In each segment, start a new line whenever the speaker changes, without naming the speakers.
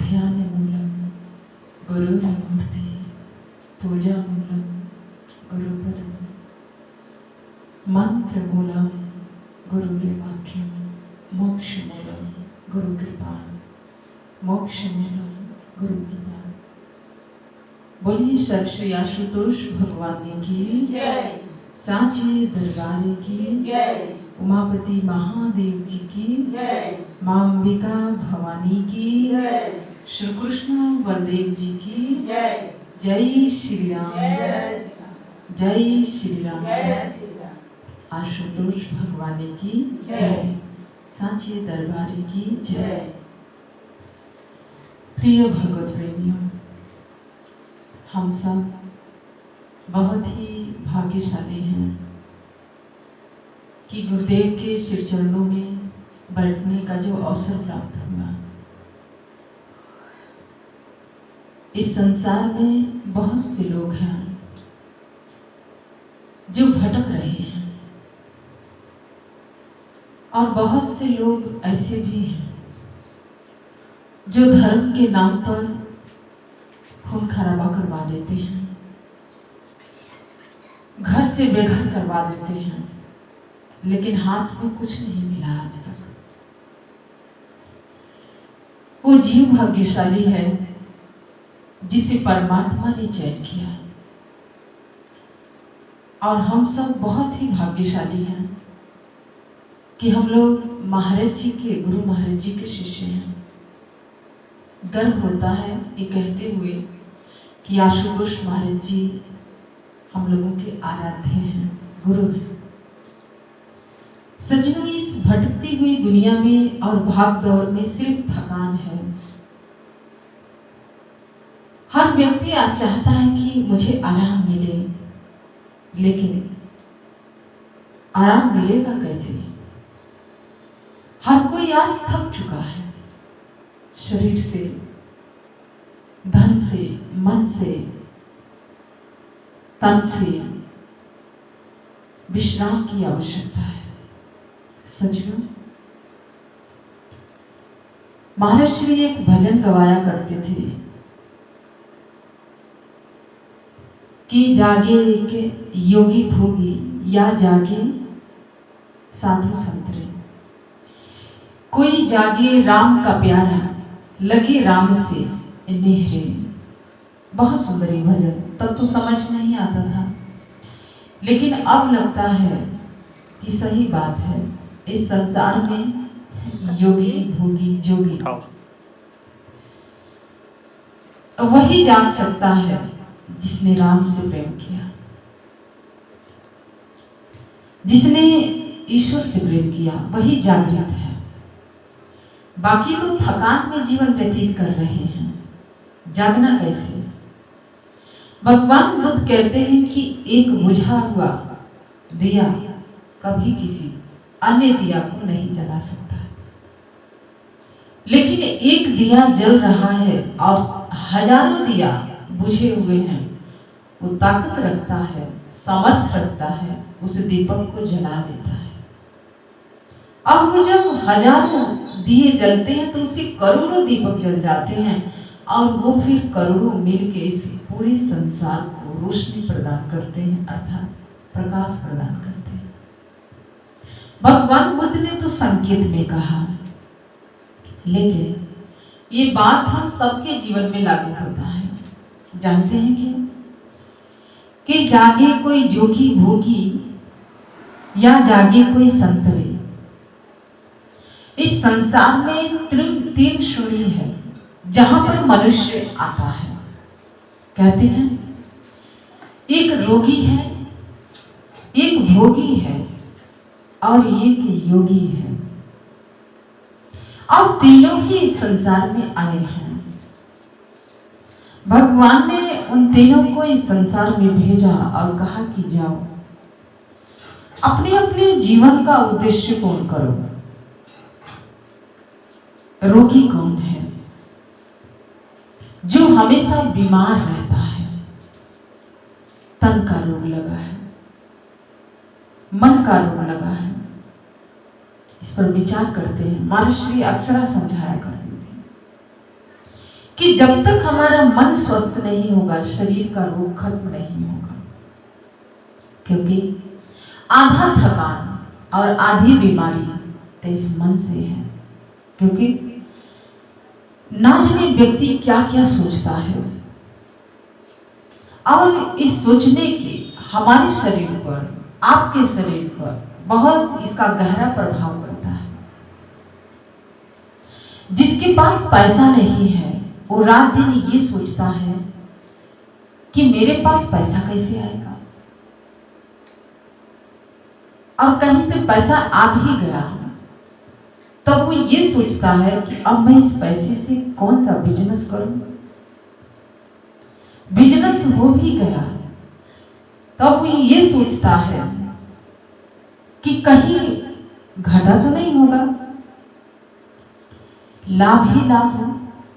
ध्यानमूलं गुरुर्मूर्ति पूजामूलं गुरुपदं मंत्रमूलं गुरुर्वाक्यं मोक्षमूलं गुरुकृपा मोक्षमूलं गुरुकृपा। बोलिए सब श्री आशुतोष भगवान की
जय,
सांची दरबार की
जय,
उमापति महादेव जी की
जय,
मां अंबिका भवानी की
जय,
श्री कृष्ण बलदेव जी की
जय,
जय श्री राम,
जय,
जय श्री राम।
जय श्री राम।
आशुतोष भगवान की
जय।
जय, सांची दरबार की जय।
जय।
प्रिय भगवत प्रेमियों, हम सब बहुत ही भाग्यशाली हैं कि गुरुदेव के श्री चरणों में बैठने का जो अवसर प्राप्त हुआ। इस संसार में बहुत से लोग हैं जो भटक रहे हैं और बहुत से लोग ऐसे भी हैं जो धर्म के नाम पर खून खराबा करवा देते हैं, घर से बेघर करवा देते हैं, लेकिन हाथ में कुछ नहीं मिला आज तक। वो जीव भाग्यशाली है जिसे परमात्मा ने चयन किया, और हम सब बहुत ही भाग्यशाली हैं कि हम लोग महाराज जी के, गुरु महाराज जी के शिष्य हैं। गर्व होता है ये कहते हुए कि आशुतोष महाराज जी हम लोगों के आराध्य हैं, गुरु हैं। सज्जनों, इस भटकती हुई दुनिया में और भाग दौड़ में सिर्फ थकान है। हर व्यक्ति आज चाहता है कि मुझे आराम मिले, लेकिन आराम मिलेगा कैसे? हर कोई आज थक चुका है, शरीर से, धन से, मन से, तन से विश्राम की आवश्यकता है। सज्जनों, महाराज श्री एक भजन गवाया करते थे कि जागे के योगी भोगी या जागे साधु संतरे, कोई जागे राम का प्यारा लगे राम से नेहरे। बहुत सुंदर ये भजन, तब तो समझ नहीं आता था, लेकिन अब लगता है कि सही बात है। इस संसार में योगी भोगी जोगी वही जाग सकता है जिसने राम से प्रेम किया, जिसने ईश्वर से प्रेम किया, वही जागृत है। बाकी तो थकान में जीवन व्यतीत कर रहे हैं, जागना कैसे? भगवान बुद्ध कहते हैं कि एक बुझा हुआ दिया कभी किसी अन्य दिया को नहीं जला सकता, लेकिन एक दिया जल रहा है और हजारों दिया बुझे हुए हैं, वो ताकत रखता है, सामर्थ रखता है, उस दीपक को जला देता है। अब वो जब हजारों दिए जलते हैं तो उसे करोड़ों दीपक जल जाते हैं, और वो फिर करोड़ों मिलके इस पूरे संसार को रोशनी प्रदान करते हैं, अर्थात प्रकाश प्रदान करते हैं। भगवान बुद्ध ने तो संकेत में कहा, लेकिन ये बात हम सबके जीवन में लागू होता है। जानते हैं क्यों? कि जागे कोई जोगी भोगी या जागे कोई संतरे। इस संसार में तीन श्रेणी है जहां पर मनुष्य आता है। कहते हैं एक रोगी है, एक भोगी है और एक योगी है, और तीनों ही इस संसार में आए हैं। भगवान ने उन तीनों को इस संसार में भेजा और कहा कि जाओ अपने अपने जीवन का उद्देश्य पूर्ण करो। रोगी कौन है? जो हमेशा बीमार रहता है, तन का रोग लगा है, मन का रोग लगा है, इस पर विचार करते हैं। महर्षि अक्षरा समझाया करते थे कि जब तक हमारा मन स्वस्थ नहीं होगा शरीर का रोग खत्म नहीं होगा, क्योंकि आधा थकान और आधी बीमारी तो इस मन से है। क्योंकि ना जाने व्यक्ति क्या क्या सोचता है और इस सोचने के हमारे शरीर पर, आपके शरीर पर बहुत इसका गहरा प्रभाव पड़ता है। जिसके पास पैसा नहीं है वो रात दिन ये सोचता है कि मेरे पास पैसा कैसे आएगा, और कहीं से पैसा आ भी गया तब वो ये सोचता है कि अब मैं इस पैसे से कौन सा बिजनेस करूं। बिजनेस हो भी गया तब वो ये सोचता है कि कहीं घाटा तो नहीं होगा, लाभ ही लाभ हो।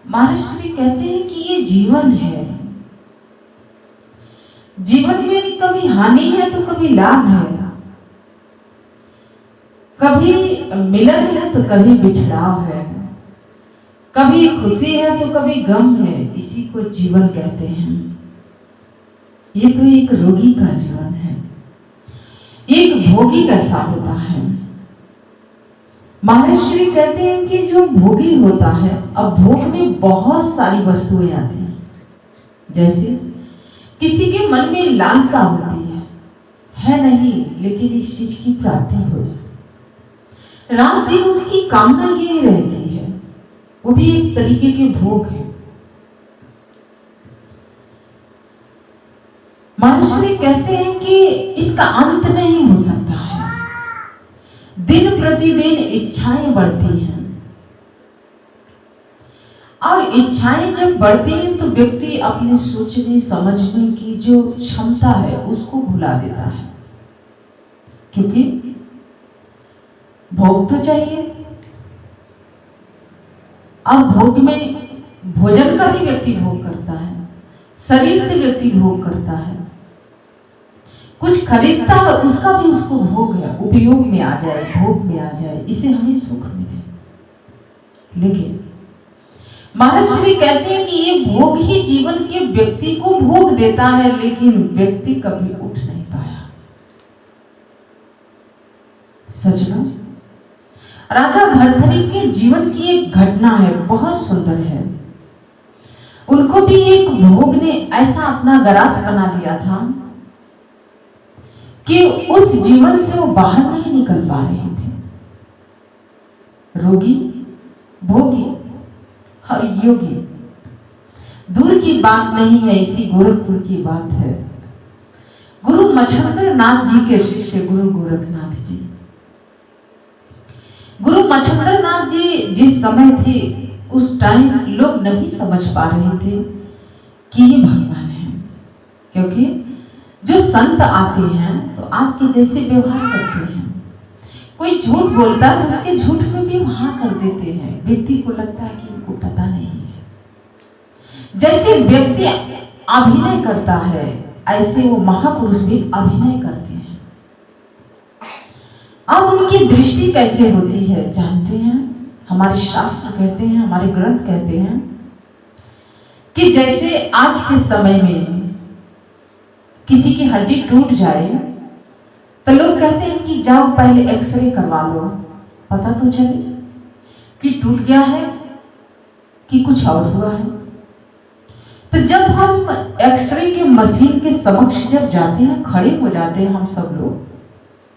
महर्षि कहते हैं कि ये जीवन है, जीवन में कभी हानि है तो कभी लाभ है, कभी मिलन है तो कभी बिछड़ाव है, कभी खुशी है तो कभी गम है। इसी को जीवन कहते हैं। ये तो एक रोगी का जीवन है, एक भोगी कैसा होता है। महर्षि कहते हैं कि जो भोगी होता है, अब भोग में बहुत सारी वस्तुएं आती हैं। जैसे किसी के मन में लालसा होती है नहीं, लेकिन इस चीज की प्राप्ति हो जाए, रात दिन उसकी कामना यही रहती है, वो भी एक तरीके के भोग है। महर्षि कहते हैं कि इसका अंत नहीं हो सकता है। दिन प्रतिदिन इच्छाएं बढ़ती हैं, और इच्छाएं जब बढ़ती हैं तो व्यक्ति अपने सोचने समझने की जो क्षमता है उसको भुला देता है। क्योंकि भोग तो चाहिए, और भोग में भोजन का भी व्यक्ति भोग करता है, शरीर से व्यक्ति भोग करता है, कुछ खरीदता है उसका भी उसको भोग है, उपयोग में आ जाए, भोग में आ जाए, इसे हमें सुख मिले। लेकिन महर्षि कहते हैं कि ये भोग ही जीवन के व्यक्ति को भोग देता है, लेकिन व्यक्ति कभी उठ नहीं पाया। सजनों, राजा भर्तृहरि के जीवन की एक घटना है, बहुत सुंदर है। उनको भी एक भोग ने ऐसा अपना ग्रास बना लिया था कि उस जीवन से वो बाहर नहीं निकल पा रहे थे। रोगी, भोगी और योगी दूर की बात नहीं है, इसी गोरखपुर की बात है। गुरु मच्छिंद्र नाथ जी के शिष्य गुरु गोरखनाथ जी, गुरु मच्छिंद्र नाथ जी जिस समय थे उस टाइम लोग नहीं समझ पा रहे थे कि ये भगवान है। क्योंकि जो संत आते हैं तो आपके जैसे व्यवहार करते हैं, कोई झूठ बोलता है तो उसके झूठ में भी हाँ कर देते हैं। व्यक्ति को लगता है कि इनको पता नहीं है। जैसे व्यक्ति अभिनय करता है ऐसे वो महापुरुष भी अभिनय करते हैं। अब उनकी दृष्टि कैसे होती है जानते हैं? हमारे शास्त्र कहते हैं, हमारे ग्रंथ कहते हैं कि जैसे आज के समय में किसी की हड्डी टूट जाए तो लोग कहते हैं कि जाओ पहले एक्सरे करवा लो, पता तो चले कि टूट गया है कि कुछ और हुआ है। तो जब हम एक्सरे के मशीन के समक्ष जब जाते हैं, खड़े हो जाते हैं हम सब लोग,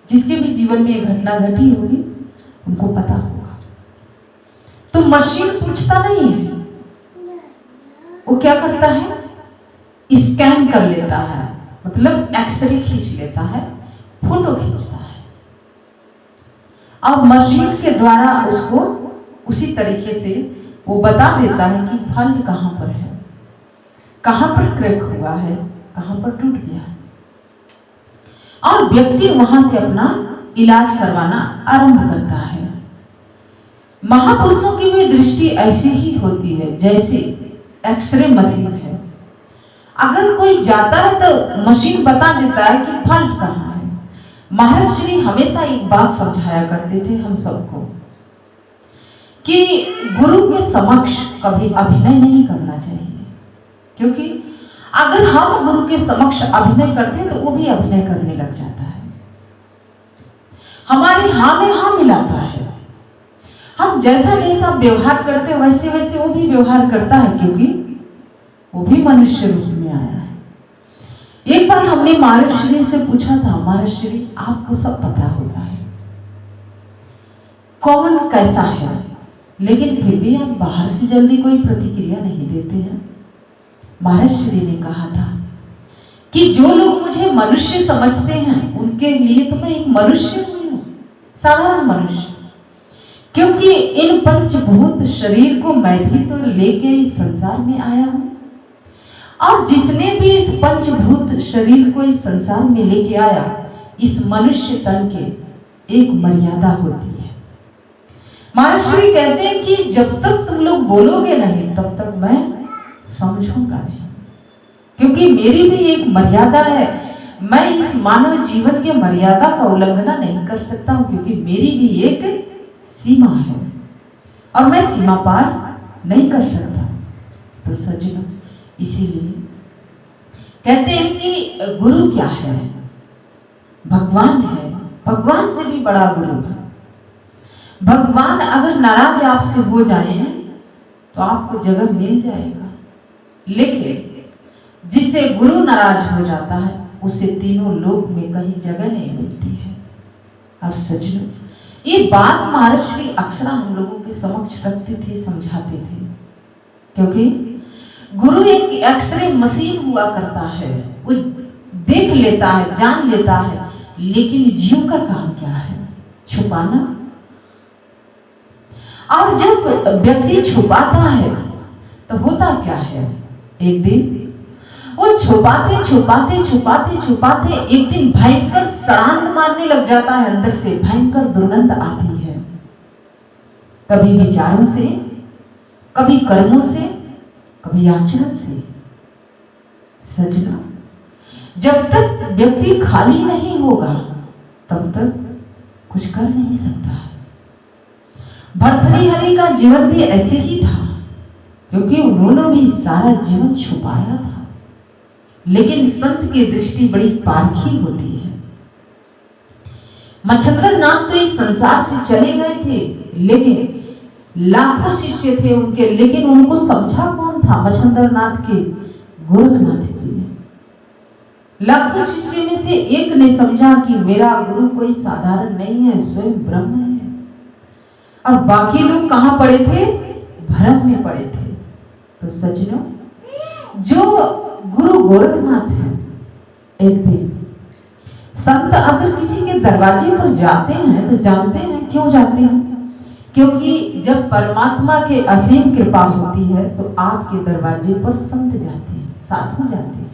जिसके भी जीवन में ये घटना घटी होगी उनको पता होगा, तो मशीन पूछता नहीं है, वो क्या करता है, स्कैन कर लेता है, मतलब एक्सरे खींच लेता है, फोटो खींचता है, और मशीन के द्वारा उसको उसी तरीके से वो बता देता है कि फंड कहाँ पर है, कहाँ पर क्रैक हुआ है, कहाँ पर टूट गया है, और व्यक्ति वहां से अपना इलाज करवाना आरंभ करता है। महापुरुषों की भी दृष्टि ऐसी ही होती है जैसे एक्सरे मशीन है। अगर कोई जाता है तो मशीन बता देता है कि फंड कहाँ है। महर्षि हमेशा एक बात समझाया करते थे हम सबको कि गुरु के समक्ष कभी अभिनय नहीं करना चाहिए, क्योंकि अगर हम गुरु के समक्ष अभिनय करते हैं तो वो भी अभिनय करने लग जाता है, हमारे हाँ में हाँ मिलाता है। हम जैसा जैसा व्यवहार करते हैं वैसे वैसे वो भी व्यवहार करता है, क्योंकि वो भी मनुष्य रूप में आया है। एक बार हमने महाराज श्री से पूछा था, महाराज श्री आपको सब पता होता है कौन कैसा है, लेकिन फिर भी आप बाहर से जल्दी कोई प्रतिक्रिया नहीं देते हैं। महाराज श्री ने कहा था कि जो लोग मुझे मनुष्य समझते हैं उनके लिए तो मैं एक मनुष्य हुई हूं, साधारण मनुष्य, क्योंकि इन पंचभूत शरीर को मैं भी तो लेके इस संसार में आया हूं, और जिसने भी इस पंचभूत शरीर को इस संसार में लेके आया, इस मनुष्य तन के एक मर्यादा होती है। महाराज श्री कहते हैं कि जब तक तुम लोग बोलोगे नहीं तब तक मैं समझूंगा नहीं, क्योंकि मेरी भी एक मर्यादा है। मैं इस मानव जीवन के मर्यादा का उल्लंघन नहीं कर सकता हूं, क्योंकि मेरी भी एक सीमा है और मैं सीमा पार नहीं कर सकता। तो सज्जनों, इसीलिए कहते हैं कि गुरु क्या है? भगवान है, भगवान से भी बड़ा गुरु है। भगवान अगर नाराज आपसे हो जाए तो आपको जगह मिल जाएगा, लेकिन जिसे गुरु नाराज हो जाता है उसे तीनों लोक में कहीं जगह नहीं मिलती है। और सज्जनों, ये बात महाराज श्री अक्सर हम लोगों के समक्ष रखते थे, समझाते थे, क्योंकि गुरु एक एक्सरे मशीन हुआ करता है, वो देख लेता है, जान लेता है, लेकिन जीव का काम क्या है? छुपाना। और जब व्यक्ति छुपाता है तो होता क्या है, एक दिन वो छुपाते छुपाते छुपाते छुपाते एक दिन भयंकर सड़ांध मारने लग जाता है, अंदर से भयंकर दुर्गंध आती है, कभी विचारों से, कभी कर्मों से, कभी आचरण से। सजना, जब तक व्यक्ति खाली नहीं होगा तब तक कुछ कर नहीं सकता। भर्तृहरि का जीवन भी ऐसे ही था, क्योंकि उन्होंने भी सारा जीवन छुपाया था, लेकिन संत की दृष्टि बड़ी पारखी होती है। मच्छंद्र नाथ तो इस संसार से चले गए थे, लेकिन लाखों शिष्य थे उनके, लेकिन उनको समझा कौन था? मच्छंद्र नाथ के गोरखनाथ जी ने। लाखों शिष्य में से एक ने समझा कि मेरा गुरु कोई साधारण नहीं है, स्वयं ब्रह्म है। और बाकी लोग कहां पड़े थे? भ्रम में पड़े थे। तो सज्जनों, जो गुरु गोरखनाथ है, एक दिन संत अगर किसी के दरवाजे पर जाते हैं तो जानते हैं क्यों जाते हैं? क्योंकि जब परमात्मा के असीम कृपा होती है तो आपके दरवाजे पर संत जाते हैं, साधु जाते हैं,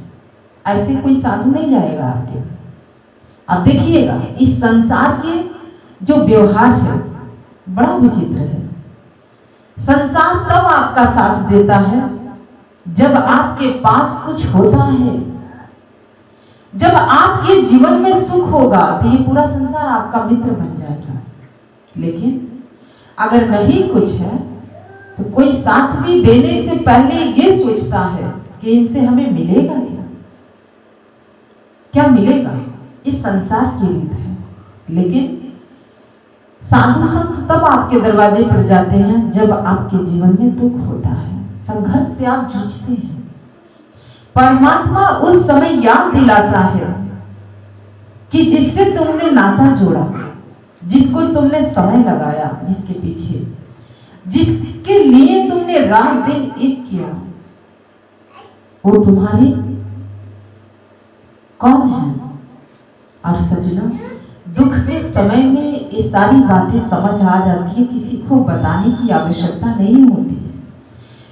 ऐसे कोई साधु नहीं जाएगा आपके। अब देखिएगा, इस संसार के जो व्यवहार है बड़ा विचित्र है। संसार तब आपका साथ देता है जब आपके पास कुछ होता है, जब आपके जीवन में सुख होगा तो ये पूरा संसार आपका मित्र बन जाएगा। लेकिन अगर नहीं कुछ है तो कोई साथ भी देने से पहले ये सोचता है कि इनसे हमें मिलेगा क्या? क्या मिलेगा? इस संसार की रीत है। लेकिन साधु संत तब आपके दरवाजे पर जाते हैं जब आपके जीवन में दुख होता है, संघर्ष से आप जूझते हैं। परमात्मा उस समय याद दिलाता है कि जिससे तुमने नाता जोड़ा, जिसको तुमने समय लगाया, जिसके पीछे, जिसके लिए तुमने रात दिन एक किया, वो तुम्हारे कौन है? और सजना, दुख के समय में ये सारी बातें समझ आ जाती है, किसी को बताने की आवश्यकता नहीं होती है।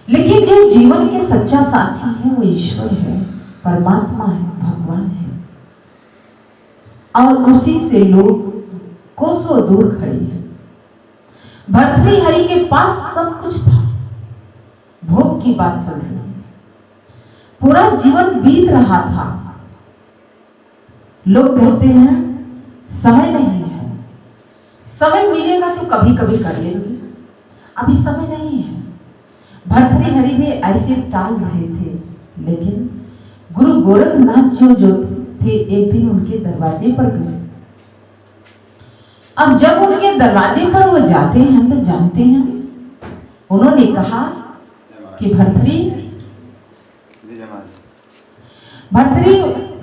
लेकिन जो जीवन के सच्चा साथी है वो ईश्वर है, परमात्मा है, भगवान है, और उसी से लोग कोसों दूर खड़े हैं। भर्तृहरि के पास सब कुछ था, भोग की बात चल रही है, पूरा जीवन बीत रहा था। लोग कहते हैं समय नहीं है, समय मिलेगा तो कभी कभी कर लेंगे, अभी समय नहीं है। भर्तृहरि भी ऐसे टाल रहे थे, लेकिन गुरु गोरखनाथ जो थे एक दिन उनके दरवाजे पर गए। अब जब उनके दरवाजे पर वो जाते हैं तो जानते हैं, उन्होंने कहा कि भर्तृ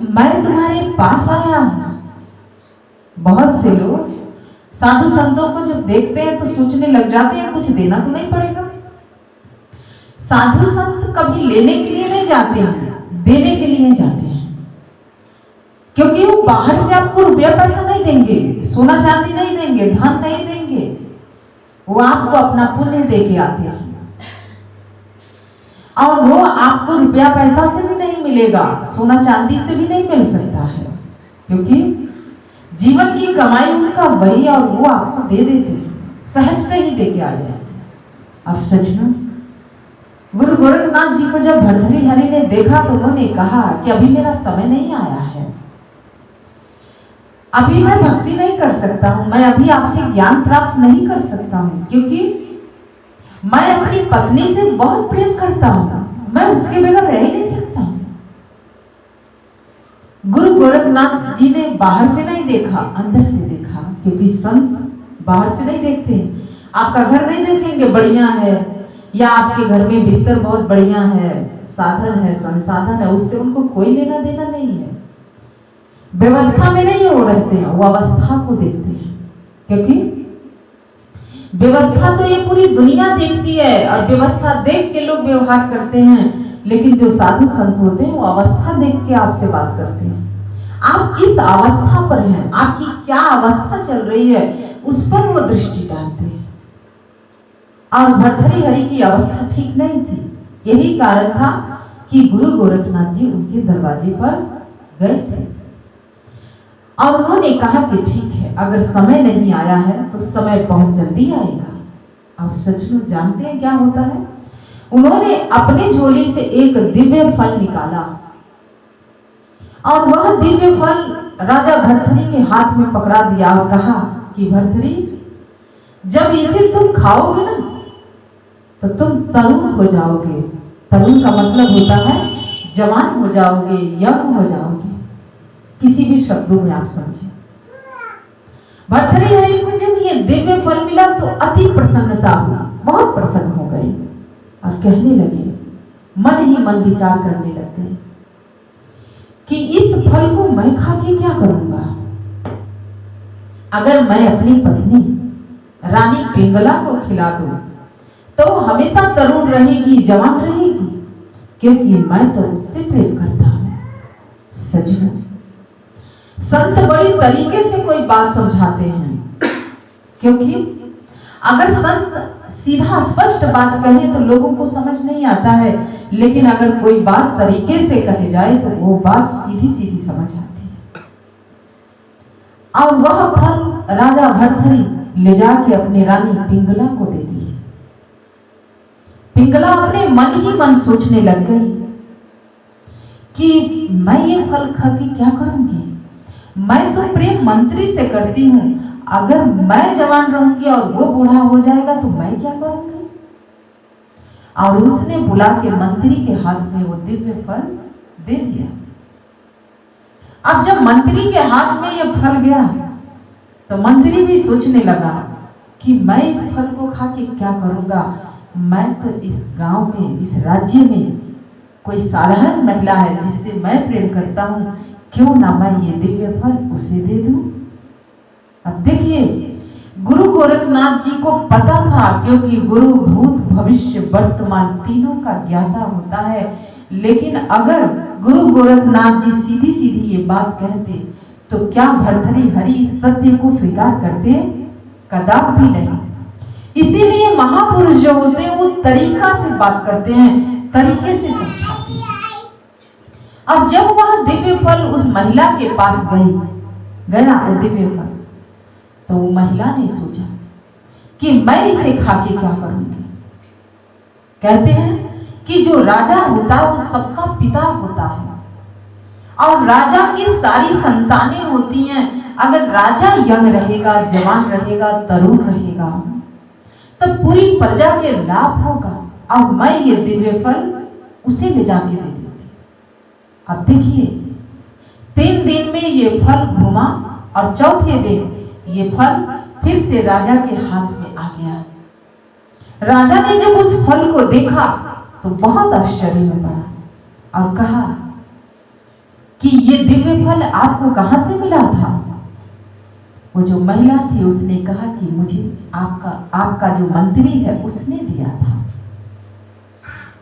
मैं तुम्हारे पास आया हूं। बहुत से लोग साधु संतों को जब देखते हैं तो सोचने लग जाते हैं कुछ देना तो नहीं पड़ेगा। साधु संत कभी लेने के लिए नहीं जाते हैं, देने के लिए जाते हैं, क्योंकि वो बाहर से आपको रुपया पैसा नहीं देंगे, सोना चांदी नहीं देंगे, धन नहीं देंगे, वो आपको अपना पुण्य दे के आते हैं। और वो आपको रुपया पैसा से भी नहीं मिलेगा, सोना चांदी से भी नहीं मिल सकता है, क्योंकि जीवन की कमाई उनका वही, और वो आपको दे देते हैं, सहजता ही दे के आ जाए। और सच में गुरु गोरखनाथ जी को जब भर्तृहरि ने देखा तो उन्होंने कहा कि अभी मेरा समय नहीं आया है, अभी मैं भक्ति नहीं कर सकता हूं, मैं अभी आपसे ज्ञान प्राप्त नहीं कर सकता हूं, क्योंकि मैं अपनी पत्नी से बहुत प्रेम करता हूं, मैं उसके बगैर रह ही नहीं सकता हूं। गुरु गोरखनाथ जी ने बाहर से नहीं देखा, अंदर से देखा, क्योंकि संत बाहर से नहीं देखते। आपका घर नहीं देखेंगे बढ़िया है, या आपके घर में बिस्तर बहुत बढ़िया है, साधन है, संसाधन है, उससे उनको कोई लेना देना नहीं है। व्यवस्था में नहीं वो रहते हैं, वो अवस्था को देखते हैं, क्योंकि व्यवस्था तो ये पूरी दुनिया देखती है और व्यवस्था देख के लोग व्यवहार करते हैं, लेकिन जो साधु संत होते हैं वो अवस्था देख के आपसे बात करते हैं। आप किस अवस्था पर हैं, आपकी क्या अवस्था चल रही है, उस पर वो दृष्टि डालते हैं। और भर्तृहरि की अवस्था ठीक नहीं थी, यही कारण था कि गुरु गोरखनाथ जी उनके दरवाजे पर गए थे और उन्होंने कहा कि ठीक है, अगर समय नहीं आया है तो समय बहुत जल्दी आएगा। और सचमुच जानते हैं क्या होता है, उन्होंने अपने झोली से एक दिव्य फल निकाला और वह दिव्य फल राजा भर्तृहरि के हाथ में पकड़ा दिया और कहा कि भर्तृहरि, जब इसे तुम खाओगे ना तो तुम तरुण हो जाओगे। तरुण का मतलब होता है जवान हो जाओगे, यंग हो जाओगे, किसी भी शब्दों में आप समझे। भर्तृहरि को जब ये दिव्य फल मिला तो अति प्रसन्नता हुई, बहुत प्रसन्न हो गए और कहने लगे, मन ही मन विचार करने लग गए कि इस फल को मैं खा के क्या करूंगा। अगर मैं अपनी पत्नी रानी पिंगला को खिला दूं तो हमेशा तरुण रहेगी, जवान रहेगी, क्योंकि मैं तो उससे प्रेम करता हूं। सचमुच संत बड़ी तरीके से कोई बात समझाते हैं, क्योंकि अगर संत सीधा स्पष्ट बात कहे तो लोगों को समझ नहीं आता है, लेकिन अगर कोई बात तरीके से कहे जाए तो वो बात सीधी सीधी समझ आती है। और वह फल राजा भर्तृहरि ले जाके अपनी रानी पिंगला को दे दी। पिंगला अपने मन ही मन सोचने लग गई कि मैं ये फल खा के क्या करूंगी, मैं तो प्रेम मंत्री से करती हूं, अगर मैं जवान रहूंगी और वो बूढ़ा हो जाएगा तो मैं क्या करूंगी। और उसने बुला के मंत्री के हाथ में वो दिव्य फल दे दिया। अब जब मंत्री के हाथ में ये फल गया तो मंत्री भी सोचने लगा कि मैं इस फल को खा के क्या करूंगा, मैं तो इस गांव में, इस राज्य में कोई साधारण महिला है जिससे मैं प्रेम करता हूं, क्यों ना मैं ये दिव्य फल उसे दे दूं। अब देखिए, गुरु गोरखनाथ जी को पता था, क्योंकि गुरु भूत भविष्य वर्तमान तीनों का ज्ञाता होता है, लेकिन अगर गुरु गोरखनाथ जी सीधी सीधी ये बात कहते तो क्या भर्तृहरि इस सत्य को स्वीकार करते? कदापि नहीं। इसीलिए महापुरुष जो होते हैं वो तरीका से बात करते हैं, तरीके से समझाते हैं। अब जब वह दिव्य फल उस महिला के पास गया वो दिव्य फल, तो वो महिला ने सोचा कि मैं इसे खा के क्या करूंगी। कहते हैं कि जो राजा होता है वो सबका पिता होता है, और राजा की सारी संतानें होती हैं। अगर राजा यंग रहेगा, जवान रहेगा, तरुण रहेगा, तो पूरी प्रजा के लाभ होगा और मैं ये दिव्य फल उसे ले जाके दे देती। अब देखिए 3 दिन में ये फल घूमा और चौथे दिन ये फल फिर से राजा के हाथ में आ गया। राजा ने जब उस फल को देखा तो बहुत आश्चर्य में पड़ा और कहा कि ये दिव्य फल आपको कहां से मिला था? वो जो महिला थी उसने कहा कि मुझे आपका जो मंत्री है उसने दिया था।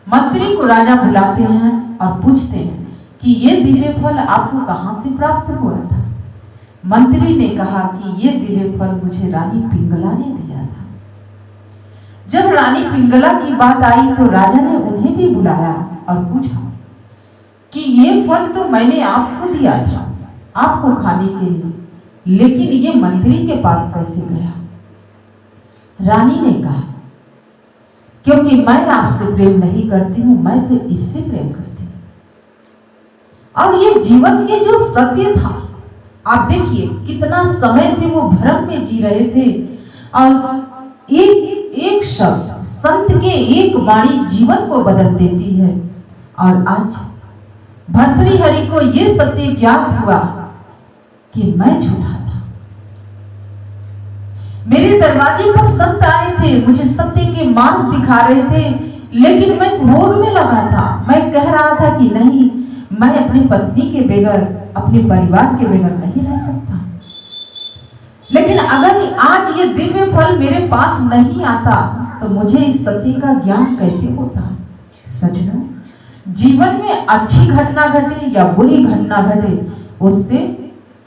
मंत्री को राजा बुलाते हैं और पूछते हैं कि ये दिव्य फल आपको कहां से प्राप्त हुआ था? मंत्री ने कहा कि ये दिव्य फल मुझे रानी पिंगला ने दिया था। जब रानी पिंगला की बात आई तो राजा ने उन्हें भी बुलाया और पूछा कि ये फल तो मैंने आपको दिया था आपको खाने के लिए, लेकिन ये मंत्री के पास कैसे गया? रानी ने कहा क्योंकि मैं आपसे प्रेम नहीं करती हूं, मैं तो इससे प्रेम करती हूं। और ये जीवन के जो सत्य था, आप देखिए कितना समय से वो भ्रम में जी रहे थे और एक शब्द संत के एक वाणी जीवन को बदल देती है। और आज भर्तृहरि को ये सत्य ज्ञात हुआ कि मैं झूठा था। मेरे दरवाजे पर संत आए थे, मुझे सत्य के मार्ग दिखा रहे थे, लेकिन मैं भोग में लगा था। मैं कह रहा था कि नहीं, मैं अपनी पत्नी के बगैर, अपने परिवार के बगैर नहीं रह सकता। लेकिन अगर आज ये दिव्य फल मेरे पास नहीं आता तो मुझे इस सत्य का ज्ञान कैसे होता? सज्जनों, जीवन में अच्छी घटना घटे या बुरी घटना घटे, उससे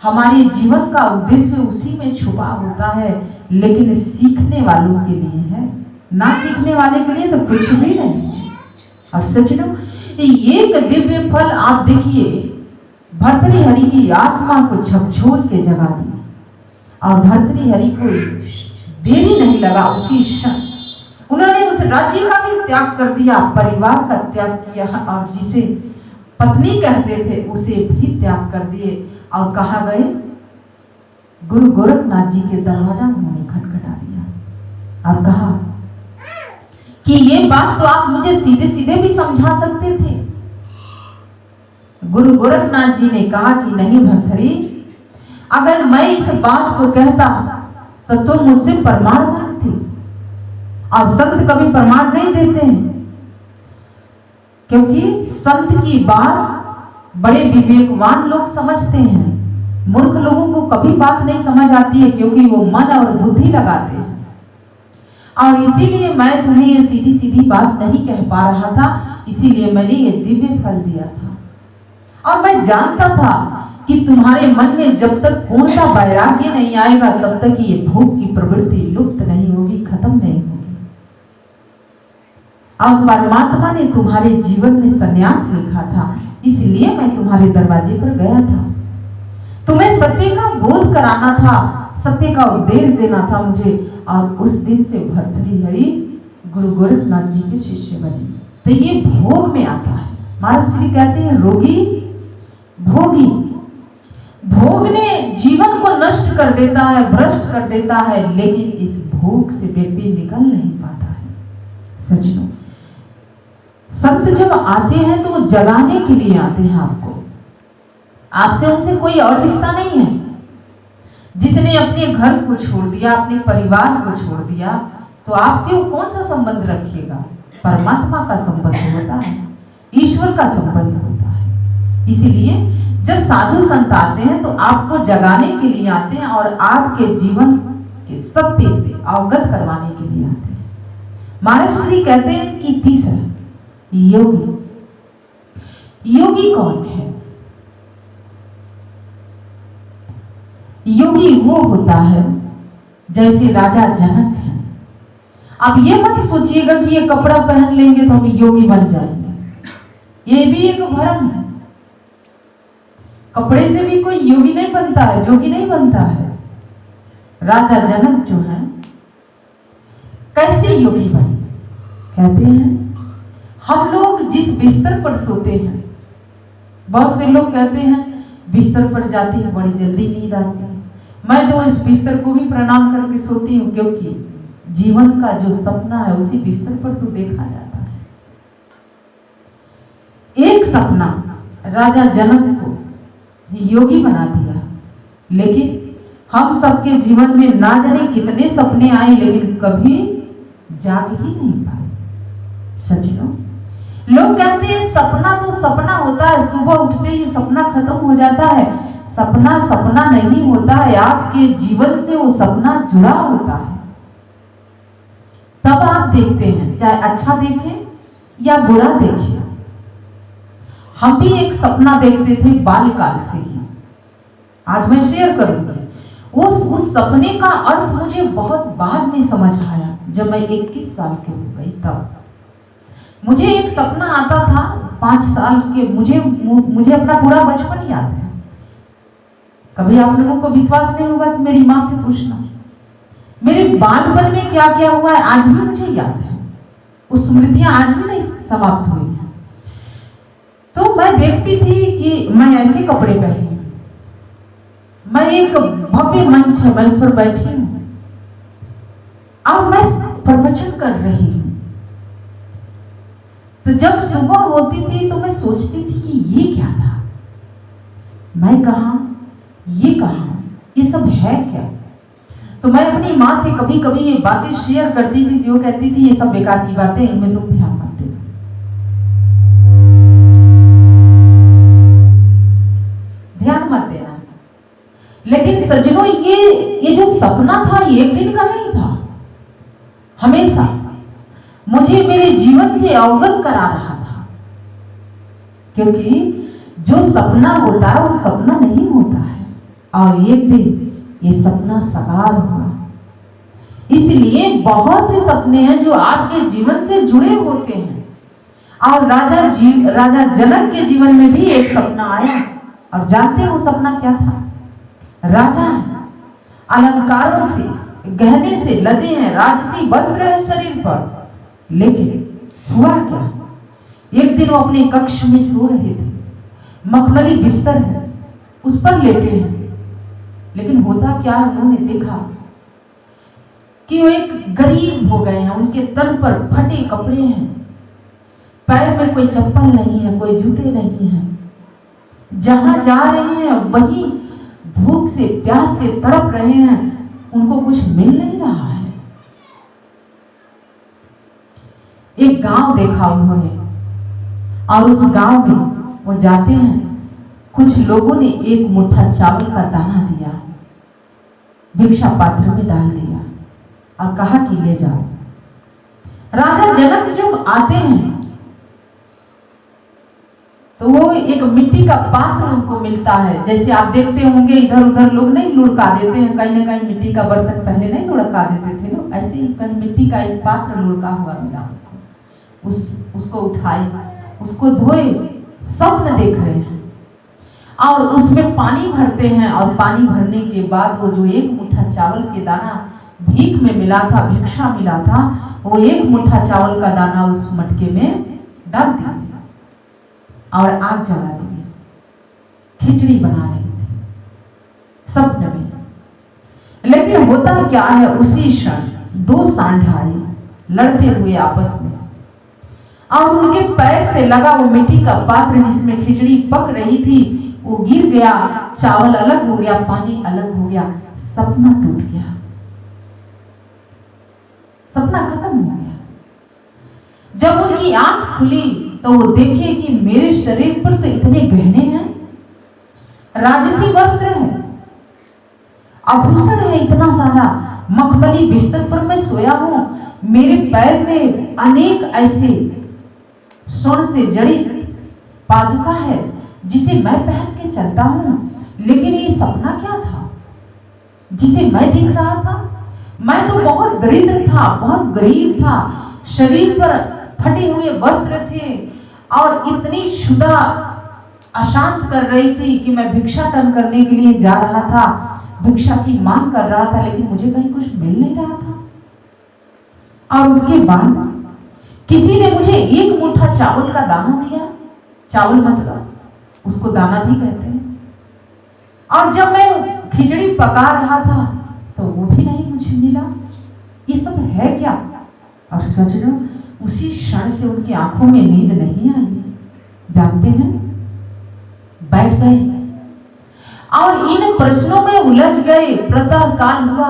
हमारे जीवन का उद्देश्य उसी में छुपा होता है, लेकिन सीखने वालों के लिए है, ना सीखने वाले के लिए तो कुछ भी नहीं। और सज्जनों, एक दिव्य फल आप देखिए भर्तृहरि की आत्मा को झकझोर के जगा दी और भर्तृहरि को देरी नहीं लगा, उसी क्षण उन्होंने उस राज्य का भी त्याग कर दिया, परिवार का त्याग किया और जिसे पत्नी कहते थे उसे भी त्याग कर दिए और कहा गए गुरु गोरखनाथ जी के दरवाजा उन्होंने खटखटा दिया और कहा कि ये बात तो आप मुझे सीधे सीधे भी समझा सकते थे। गुरु गोरखनाथ जी ने कहा कि नहीं भर्तृहरि, अगर मैं इस बात को कहता तो तुम मुझसे प्रमाण मांगती, और संत कभी प्रमाण नहीं देते हैं, क्योंकि संत की बात बड़े विवेकवान लोग समझते हैं। मूर्ख लोगों को कभी बात नहीं समझ आती है, क्योंकि वो मन और बुद्धि लगाते हैं। और इसीलिए मैं तुम्हें ये सीधी सीधी बात नहीं कह पा रहा था, इसीलिए मैंने ये दिव्य फल दिया था। और मैं जानता था कि तुम्हारे मन में जब तक पूर्ण सा वैराग्य नहीं आएगा तब तक ये भोग की प्रवृत्ति लुप्त नहीं होगी, खत्म नहीं होगी। अब परमात्मा ने तुम्हारे जीवन में संन्यास लिखा था, इसलिए मैं तुम्हारे दरवाजे पर गया था। तुम्हें सत्य का बोध कराना था, सत्य का उपदेश देना था मुझे। और उस दिन से भर्तृहरि गुरु गोरखनाथ जी के शिष्य बने। तो ये भोग में आता है। महाराज श्री कहते हैं रोगी भोगी। भोग ने जीवन को नष्ट कर देता है, भ्रष्ट कर देता है, लेकिन इस भोग से व्यक्ति निकल नहीं पाता है। सज्जनों, संत जब आते हैं तो वो जगाने के लिए आते हैं आपको। आपसे उनसे कोई और रिश्ता नहीं है। जिसने अपने घर को छोड़ दिया, अपने परिवार को छोड़ दिया, तो आपसे वो कौन सा संबंध रखेगा? परमात्मा का संबंध होता है, ईश्वर का संबंध होता है। इसीलिए जब साधु संत आते हैं तो आपको जगाने के लिए आते हैं और आपके जीवन के सत्य से अवगत करवाने के लिए आते हैं। महाराज श्री कहते हैं कि तीसरा योगी। योगी कौन है? योगी वो होता है जैसे राजा जनक है। आप ये मत सोचिएगा कि ये कपड़ा पहन लेंगे तो हम योगी बन जाएंगे, ये भी एक भ्रम है। कपड़े से भी कोई योगी नहीं बनता है, जोगी नहीं बनता है। राजा जनक जो है कैसे योगी बने? कहते हैं हम लोग जिस बिस्तर पर सोते हैं, बहुत से लोग कहते हैं बिस्तर पर जाते हैं बड़ी जल्दी नींद आती है। मैं तो इस बिस्तर को भी प्रणाम करके सोती हूँ, क्योंकि जीवन का जो सपना है उसी बिस्तर पर तो देखा जाता है। एक सपना राजा जनक को योगी बना दिया, लेकिन हम सबके जीवन में ना जाने कितने सपने आए लेकिन कभी जाग ही नहीं पाए। सजनों, लोग कहते हैं सपना तो सपना होता है, सुबह उठते ही सपना खत्म हो जाता है। सपना सपना नहीं होता है, आपके जीवन से वो सपना जुड़ा होता है, तब आप देखते हैं, चाहे अच्छा देखें या बुरा देखें। हम भी एक सपना देखते थे बाल्यकाल से ही, आज मैं शेयर करूंगी। उस सपने का अर्थ मुझे बहुत बाद में समझ आया, जब मैं 21 साल की हो गई तब मुझे एक सपना आता था। 5 साल के मुझे अपना पूरा बचपन याद है। कभी आप लोगों को विश्वास नहीं होगा तो मेरी माँ से पूछना, मेरे बालपन में क्या क्या हुआ है आज भी मुझे याद है। उस स्मृतियां आज भी नहीं समाप्त हुई हैं। तो मैं देखती थी कि मैं ऐसे कपड़े पहनी, मैं एक भव्य मंच है, मैं उस पर बैठी हूं, अब मैं प्रवचन कर रही हूं। तो जब सुबह होती थी तो मैं सोचती थी कि ये क्या था, मैं कहां, ये कहां, ये सब है क्या। तो मैं अपनी माँ से कभी कभी ये बातें शेयर करती थी, जो कहती थी ये सब बेकार की बातें, इनमें तुम ध्यान मत देना, ध्यान मत देना। लेकिन सज्जनों, ये जो सपना था ये एक दिन का नहीं था, हमेशा मुझे मेरे जीवन से अवगत करा रहा था। क्योंकि जो सपना होता है वो सपना नहीं होता है, और एक दिन ये सपना साकार हुआ। इसलिए बहुत से सपने हैं जो आपके जीवन से जुड़े होते हैं। और राजा जनक के जीवन में भी एक सपना आया, और जानते हैं वो सपना क्या था। राजा अलंकारों से, गहने से लदे हैं, राजसी वस्त्र है शरीर पर, लेकिन हुआ क्या, एक दिन वो अपने कक्ष में सो रहे थे, मखमली बिस्तर है, उस पर लेटे हैं, लेकिन होता क्या, उन्होंने देखा कि वो एक गरीब हो गए हैं, उनके तन पर फटे कपड़े हैं, पैर में कोई चप्पल नहीं है, कोई जूते नहीं हैं, जहां जा रहे हैं वहीं भूख से प्यास से तड़प रहे हैं, उनको कुछ मिल नहीं रहा है। एक गांव देखा उन्होंने, और उस गांव में वो जाते हैं, कुछ लोगों ने एक मुट्ठा चावल का दाना दिया, भिक्षा पात्र में डाल दिया और कहा कि ले जाओ। राजा जनक जब आते हैं तो वो एक मिट्टी का पात्र उनको मिलता है। जैसे आप देखते होंगे इधर उधर लोग नहीं लुढ़का देते हैं, कहीं ना कहीं मिट्टी का बर्तन पहले नहीं लुढ़का देते थे लोग, ऐसे ही कहीं मिट्टी का एक पात्र लुढ़का हुआ मिला उनको। उसको उठाए, उसको धोए, स्वप्न देख रहे हैं और उसमें पानी भरते हैं, और पानी भरने के बाद वो जो एक मुट्ठा चावल के दाना भीख में मिला था, भिक्षा मिला था, वो एक मुट्ठा चावल का दाना उस मटके में डाल दिया और आग जला दिए। खिचड़ी बना रहे थे सपने में। लेकिन होता क्या है, उसी क्षण 2 सांड आए लड़ते हुए आपस में, और उनके पैर से लगा वो मिट्टी का पात्र जिसमें खिचड़ी पक रही थी, वो गिर गया, चावल अलग हो गया, पानी अलग हो गया, सपना टूट गया, सपना खत्म हो गया। जब उनकी आंख खुली तो वो देखे कि मेरे शरीर पर तो इतने गहने हैं, राजसी वस्त्र है, आभूषण है इतना सारा, मखमली बिस्तर पर मैं सोया हूं, मेरे पैर में अनेक ऐसे स्वर्ण से जड़ी पादुका है जिसे मैं पहन के चलता हूं। लेकिन ये सपना क्या था जिसे मैं देख रहा था? मैं तो बहुत दरिद्र था, बहुत गरीब था, शरीर पर फटे हुए वस्त्र थे और इतनी क्षुधा अशांत कर रही थी कि मैं भिक्षाटन करने के लिए जा रहा था, भिक्षा की मांग कर रहा था, लेकिन मुझे कहीं कुछ मिल नहीं रहा था। और उसके बाद किसी ने मुझे एक मुट्ठा चावल का दाना दिया, चावल मतलब उसको दाना भी कहते हैं, और जब मैं खिचड़ी पका रहा था तो वो भी नहीं मुझे मिला। ये सब है क्या? और सजनों, उसी क्षण से उनकी आंखों में नींद नहीं आई। जानते हैं, बैठ गए और इन प्रश्नों में उलझ गए। प्रातः काल हुआ।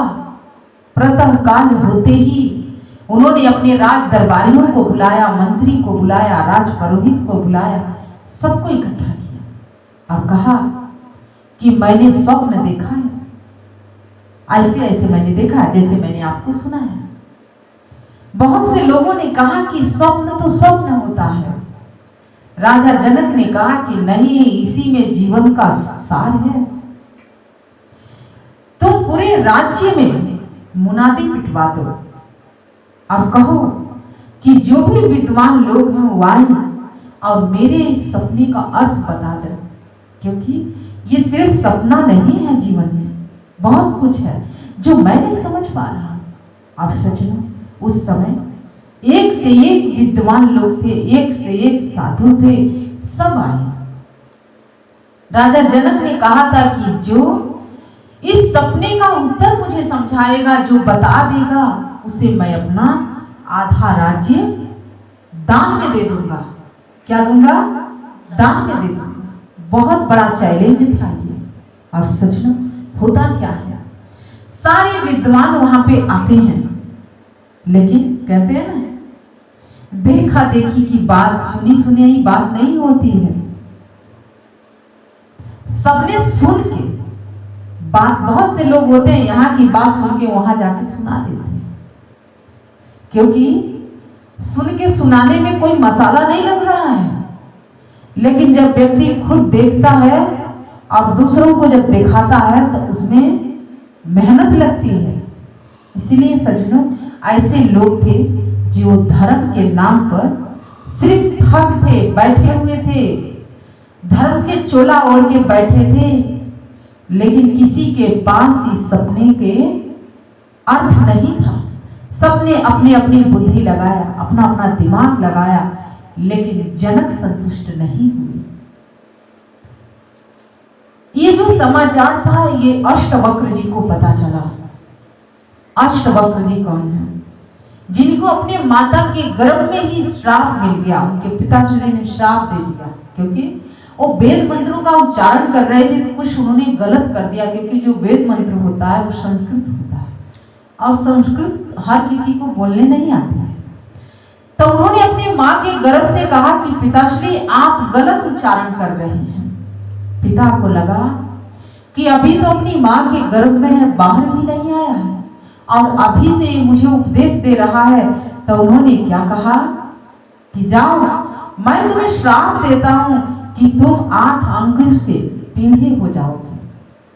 प्रातः काल होते ही उन्होंने अपने राज दरबारियों को बुलाया, मंत्री को बुलाया, राज पुरोहित को बुलाया, सबको इकट्ठा किया और कहा कि मैंने स्वप्न देखा है, ऐसे ऐसे मैंने देखा जैसे मैंने आपको सुना है। बहुत से लोगों ने कहा कि स्वप्न तो स्वप्न होता है। राजा जनक ने कहा कि नहीं, इसी में जीवन का सार है। तो पूरे राज्य में मुनादी पिटवा दो और कहो कि जो भी विद्वान लोग हैं वो आए और मेरे इस सपने का अर्थ बता दो, क्योंकि ये सिर्फ सपना नहीं है, जीवन में बहुत कुछ है जो मैं नहीं समझ पा रहा। और सचना उस समय एक से एक विद्वान लोग थे, एक से एक साधु थे, सब आए। राजा जनक ने कहा था कि जो इस सपने का उत्तर मुझे समझाएगा, जो बता देगा, उसे मैं अपना आधा राज्य दान में दे दूंगा। क्या दूंगा? दान में दे दूंगा। बहुत बड़ा चैलेंज था ये। और सचना होता क्या है, सारे विद्वान वहां पे आते हैं, लेकिन कहते हैं ना, देखा देखी की बात, सुनी सुनी बात नहीं होती है। सबने सुन के बात, बहुत से लोग होते हैं यहाँ की बात सुन के वहां जाके सुना देते हैं, क्योंकि सुन के सुनाने में कोई मसाला नहीं लग रहा है। लेकिन जब व्यक्ति खुद देखता है और दूसरों को जब दिखाता है तो उसमें मेहनत लगती है। इसीलिए सज्जनों, ऐसे लोग थे जो धर्म के नाम पर सिर्फ ठग थे, बैठे हुए थे, धर्म के चोला ओढ़ के बैठे थे, लेकिन किसी के पास इस सपने के अर्थ नहीं था। सबने अपनी अपनी बुद्धि लगाया, अपना अपना दिमाग लगाया, लेकिन जनक संतुष्ट नहीं हुए। ये जो समाचार था ये अष्टवक्र जी को पता चला। अष्टवक्र जी कौन है? जिनको अपने माता के गर्भ में ही श्राप मिल गया, उनके पिताश्री ने श्राप दे दिया, क्योंकि वो वेद मंत्रों का उच्चारण कर रहे थे तो कुछ उन्होंने गलत कर दिया, क्योंकि जो वेद मंत्र होता है वो संस्कृत होता है और संस्कृत हर किसी को बोलने नहीं आती है। तो उन्होंने अपनी माँ के गर्भ से कहा कि पिताश्री आप गलत उच्चारण कर रहे हैं। पिता को लगा कि अभी तो अपनी माँ के गर्भ में है, बाहर भी नहीं आया है और अभी से मुझे उपदेश दे रहा है। तो उन्होंने क्या कहा कि जाओ, मैं तुम्हें श्राप देता हूं कि तुम 8 अंग से टेढ़े हो जाओगे।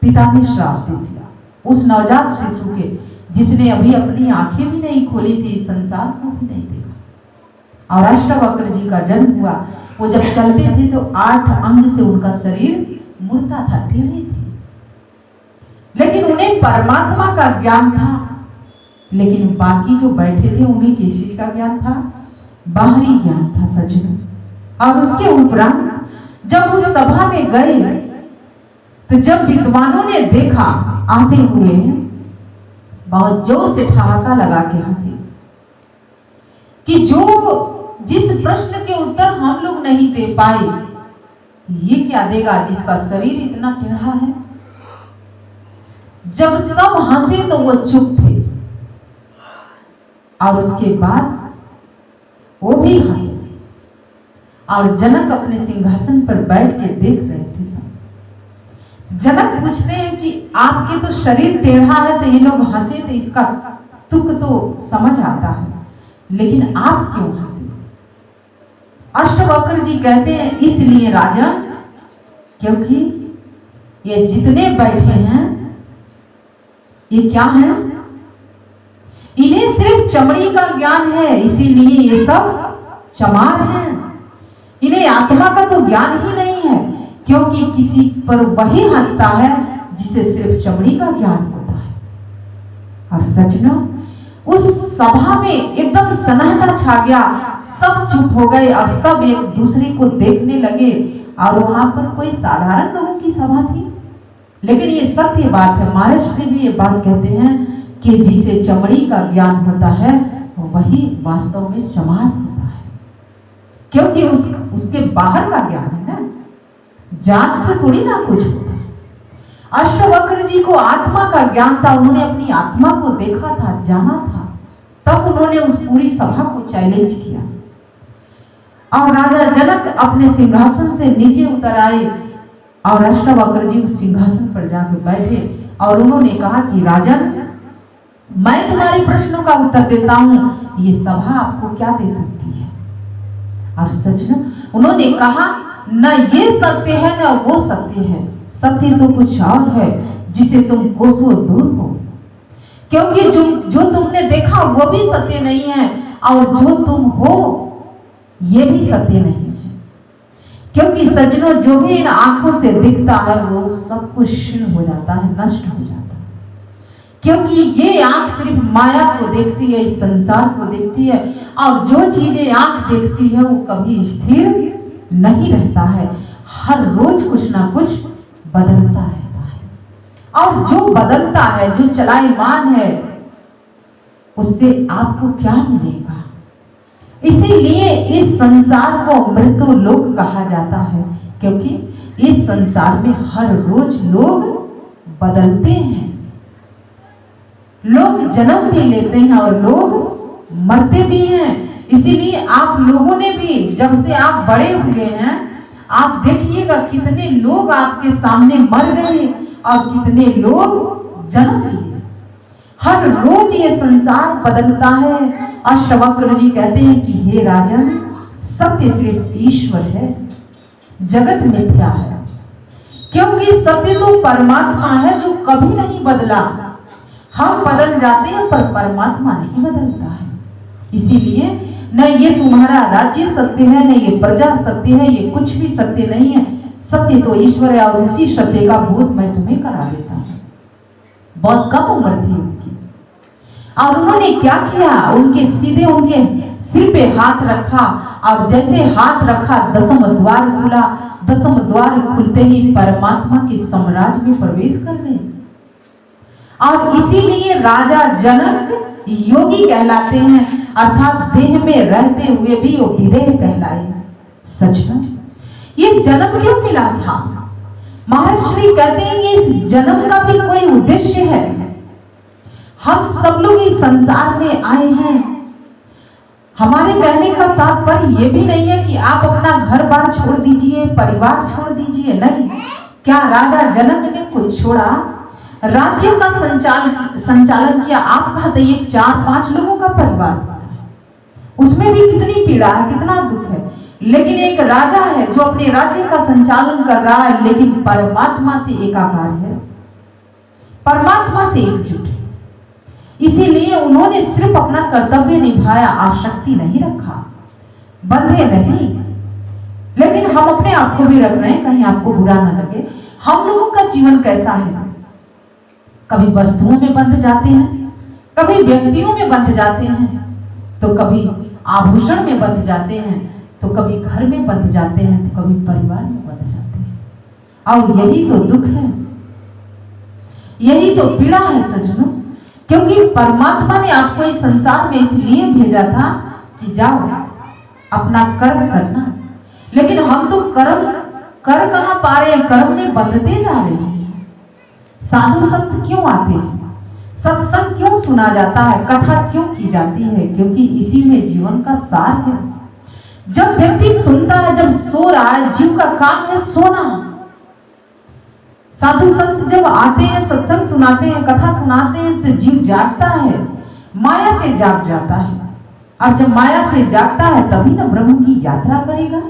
पिता ने श्राप दे दिया उस नवजात शिशु के, जिसने अभी अपनी आंखें भी नहीं खोली थी, संसार को भी नहीं देखा। और अष्टवक्र जी का जन्म हुआ। वो जब चलते थे तो 8 अंग से उनका शरीर मुड़ता था, टेढ़े थे, लेकिन उन्हें परमात्मा का ज्ञान था। लेकिन बाकी जो बैठे थे उन्हें किस चीज का ज्ञान था? बाहरी ज्ञान था सज्जनों। और उसके उपरांत जब उस सभा में गए तो जब विद्वानों ने देखा आते हुए, बहुत जोर से ठहाका लगा के हंसी कि जिस प्रश्न के उत्तर हम लोग नहीं दे पाए, ये क्या देगा जिसका शरीर इतना टेढ़ा है। जब सब हंसे तो वो चुप थे और उसके बाद वो भी हंसे। और जनक अपने सिंहासन पर बैठ के देख रहे थे सब। जनक पूछते हैं कि आपके तो शरीर टेढ़ा है, तो ये लोग हंसे तो इसका तुक तो समझ आता है, लेकिन आप क्यों हंसे? अष्टवक्र जी कहते हैं इसलिए राजन, क्योंकि ये जितने बैठे हैं ये क्या है? इन्हें सिर्फ चमड़ी का ज्ञान है, इसीलिए ये सब चमार हैं। इन्हें आत्मा का तो ज्ञान ही नहीं है, क्योंकि किसी पर वही हंसता है जिसे सिर्फ चमड़ी का ज्ञान होता है। और सचना उस सभा में एकदम सन्नाटा छा गया, सब चुप हो गए और सब एक दूसरे को देखने लगे। और वहां पर कोई साधारण लोगों की सभा थी, लेकिन ये सत्य बात है। महाराष्ट्र भी ये बात कहते हैं कि जिसे चमड़ी का ज्ञान होता है वही वास्तव में चमार होता है, क्योंकि उसके बाहर का ज्ञान है ना, जात से थोड़ी ना कुछ होता है। अष्टवक्र जी को आत्मा का ज्ञान था, उन्होंने अपनी आत्मा को देखा था, जाना था, तब उन्होंने उस पूरी सभा को चैलेंज किया। और राजा जनक अपने सिंहासन से नीचे उतर आए और अष्टवक्र जी उस सिंहासन पर जाकर बैठे और उन्होंने कहा कि राजन, मैं तुम्हारे प्रश्नों का उत्तर देता हूं, ये सभा आपको क्या दे सकती है। और सच में उन्होंने कहा, न ये सत्य है न वो सत्य है, सत्य तो कुछ और है जिसे तुम कोसों दूर हो, क्योंकि जो तुमने देखा वो भी सत्य नहीं है और जो तुम हो ये भी सत्य नहीं है। क्योंकि सज्जनों, जो भी इन आंखों से दिखता है वो सब कुछ क्षीण हो जाता है, नष्ट हो जाता है, क्योंकि ये आंख सिर्फ माया को देखती है, इस संसार को देखती है, और जो चीजें आंख देखती है वो कभी स्थिर नहीं रहता है, हर रोज कुछ ना कुछ बदलता रहता है। और जो बदलता है, जो चलायमान है, उससे आपको क्या मिलेगा। इसीलिए इस संसार को मृत्यु लोक कहा जाता है, क्योंकि इस संसार में हर रोज लोग बदलते हैं, लोग जन्म भी लेते हैं और लोग मरते भी हैं। इसीलिए आप लोगों ने भी, जब से आप बड़े हुए हैं, आप देखिएगा कितने लोग आपके सामने मर गए और कितने लोग जन्म लिए। हर रोज ये संसार बदलता है। अष्टवक्र जी कहते हैं कि हे राजन, सत्य सिर्फ ईश्वर है, जगत मिथ्या है, क्योंकि सत्य तो परमात्मा है जो कभी नहीं बदला। हम बदल जाते हैं पर परमात्मा नहीं बदलता है। इसीलिए न ये तुम्हारा राज्य सत्य है, न ये प्रजा सत्य है, ये कुछ भी सत्य नहीं है। सत्य तो ईश्वर है और उसी सत्य का बोध मैं तुम्हें करा देता हूं। बहुत कम उम्र थी उनकी, और उन्होंने क्या किया, उनके सीधे उनके सिर पे हाथ रखा और जैसे हाथ रखा दसम द्वार खुला। दसम द्वार खुलते ही परमात्मा के साम्राज्य में प्रवेश कर गए। और इसीलिए राजा जनक योगी कहलाते हैं, अर्थात देह में रहते हुए भी वो विदेह कहलाए। सच में ये जन्म क्यों मिला था? महर्षि कहते हैं कि इस जन्म का भी कोई उद्देश्य है। हम सब लोग इस संसार में आए हैं। हमारे कहने का तात्पर्य ये भी नहीं है कि आप अपना घर बार छोड़ दीजिए, परिवार छोड़ दीजिए, नहीं। क्या राजा जनक ने कुछ छोड़ा? राज्य का संचालन किया। आप कहते हैं 4-5 लोगों का परिवार, उसमें भी कितनी पीड़ा है, कितना दुख है। लेकिन एक राजा है जो अपने राज्य का संचालन कर रहा है, लेकिन परमात्मा से एकाकार है, परमात्मा से एकजुट है। इसीलिए उन्होंने सिर्फ अपना कर्तव्य निभाया, आसक्ति नहीं रखा, बंधे नहीं। लेकिन हम अपने आप को भी रख रहे हैं, कहीं आपको बुरा ना लगे। हम लोगों का जीवन कैसा है? कभी वस्तुओं में बंध जाते हैं, कभी व्यक्तियों में बंध जाते हैं, तो कभी आभूषण में बंध जाते हैं, तो कभी घर में बंध जाते हैं, तो कभी परिवार में बंध जाते हैं। और यही तो दुख है, यही तो पीड़ा है सज्जनों। क्योंकि परमात्मा ने आपको इस संसार में इसलिए भेजा था कि जाओ अपना कर्म करना। लेकिन हम तो कर कहां पा रहे हैं? कर्म में बंधते जा रहे हैं। साधु संत क्यों आते हैं? सत्संग क्यों सुना जाता है? कथा क्यों की जाती है? क्योंकि इसी में जीवन का सार है। जब व्यक्ति सुनता है, जब सो रहा है, जीव का काम है सोना। साधु संत जब आते हैं, सत्संग सुनाते हैं, कथा सुनाते हैं, तो जीव जागता है, माया से जाग जाता है। और जब माया से जागता है तभी ना ब्रह्म की यात्रा करेगा।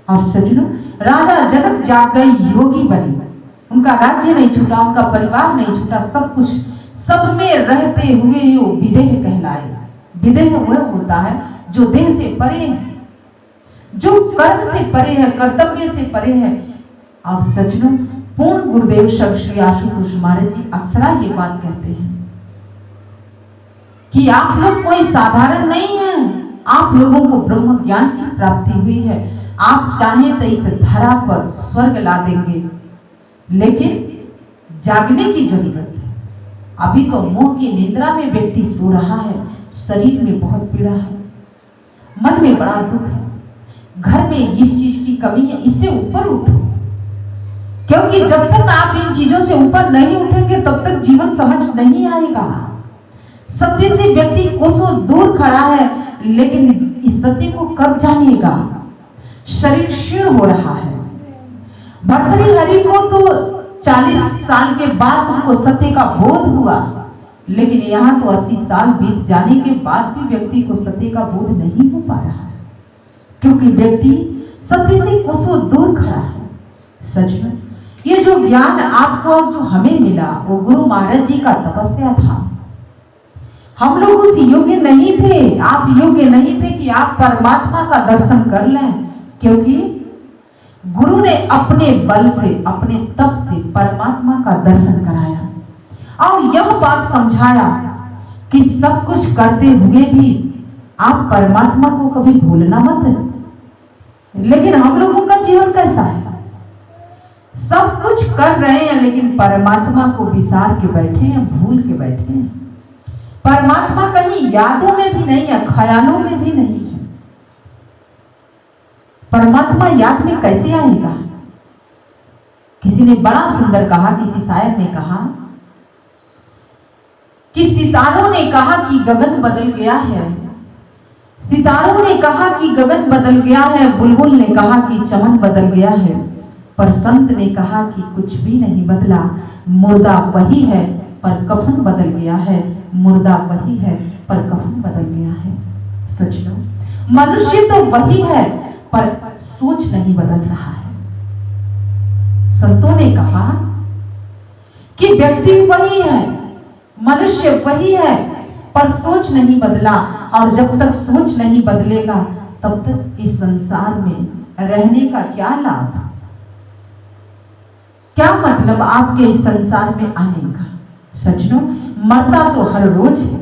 और सज्जनों, राजा जनक जाग गए, योगी बने। उनका राज्य नहीं छूटा, उनका परिवार नहीं छूटा, सब कुछ, सब में रहते हुए वो विदेह कहलाए। विदेह वह होता है जो देह से परे है, जो कर्म से परे है, कर्तव्य से परे है। और सज्जनों, पूर्ण गुरुदेव श्री आशुतोष महाराज जी अक्सर ये बात कहते हैं कि आप लोग कोई साधारण नहीं है, आप लोगों को ब्रह्म ज्ञान की प्राप्ति हुई है। आप चाहें तो इस धरा पर स्वर्ग ला देंगे, लेकिन जागने की जरूरत है। अभी तो मोह की निद्रा में व्यक्ति सो रहा है, शरीर में बहुत पीड़ा है, मन में बड़ा दुख है, घर में इस चीज की कमी है, इससे ऊपर उठो। क्योंकि जब तक आप इन चीजों से ऊपर नहीं उठेंगे तब तक जीवन समझ नहीं आएगा। सत्य से व्यक्ति कोसों दूर खड़ा है, लेकिन इस सत्य को कब जानेगा? शरीर क्षीण हो रहा है। भर्तृहरि को तो 40 साल के बाद उनको सत्य का बोध हुआ, लेकिन यहाँ तो 80 साल बीत जाने के बाद भी व्यक्ति को सत्य का बोध नहीं हो पा रहा है, क्योंकि व्यक्ति सत्य से कोसों दूर खड़ा है। सच में ये जो ज्ञान आपको और जो हमें मिला वो गुरु महाराज जी का तपस्या था। हम लोग उस योग्य नहीं थे, आप योग्य नहीं थे कि आप परमात्मा का दर्शन कर लें, क्योंकि गुरु ने अपने बल से, अपने तप से परमात्मा का दर्शन कराया और यह बात समझाया कि सब कुछ करते हुए भी आप परमात्मा को कभी भूलना मत। लेकिन हम लोगों का जीवन कैसा है? सब कुछ कर रहे हैं लेकिन परमात्मा को विसार के बैठे हैं, भूल के बैठे हैं। परमात्मा कहीं यादों में भी नहीं है, ख्यालों में भी नहीं है। परमात्मा याद में कैसे आएगा? किसी ने बड़ा सुंदर कहा, किसी शायर ने कहा कि सितारों ने कहा कि गगन बदल गया है, सितारों ने कहा कि गगन बदल गया है, बुलबुल ने कहा कि चमन बदल गया है, पर संत ने कहा कि कुछ भी नहीं बदला, मुर्दा वही है पर कफन बदल गया है, मुर्दा वही है पर कफन बदल गया है। सच लो, मनुष्य तो वही है पर सोच नहीं बदल रहा है। संतों ने कहा कि व्यक्ति वही है, मनुष्य वही है पर सोच नहीं बदला, और जब तक सोच नहीं बदलेगा तब तक इस संसार में रहने का क्या लाभ, क्या मतलब आपके इस संसार में आने का? सच लो, मरता तो हर रोज है,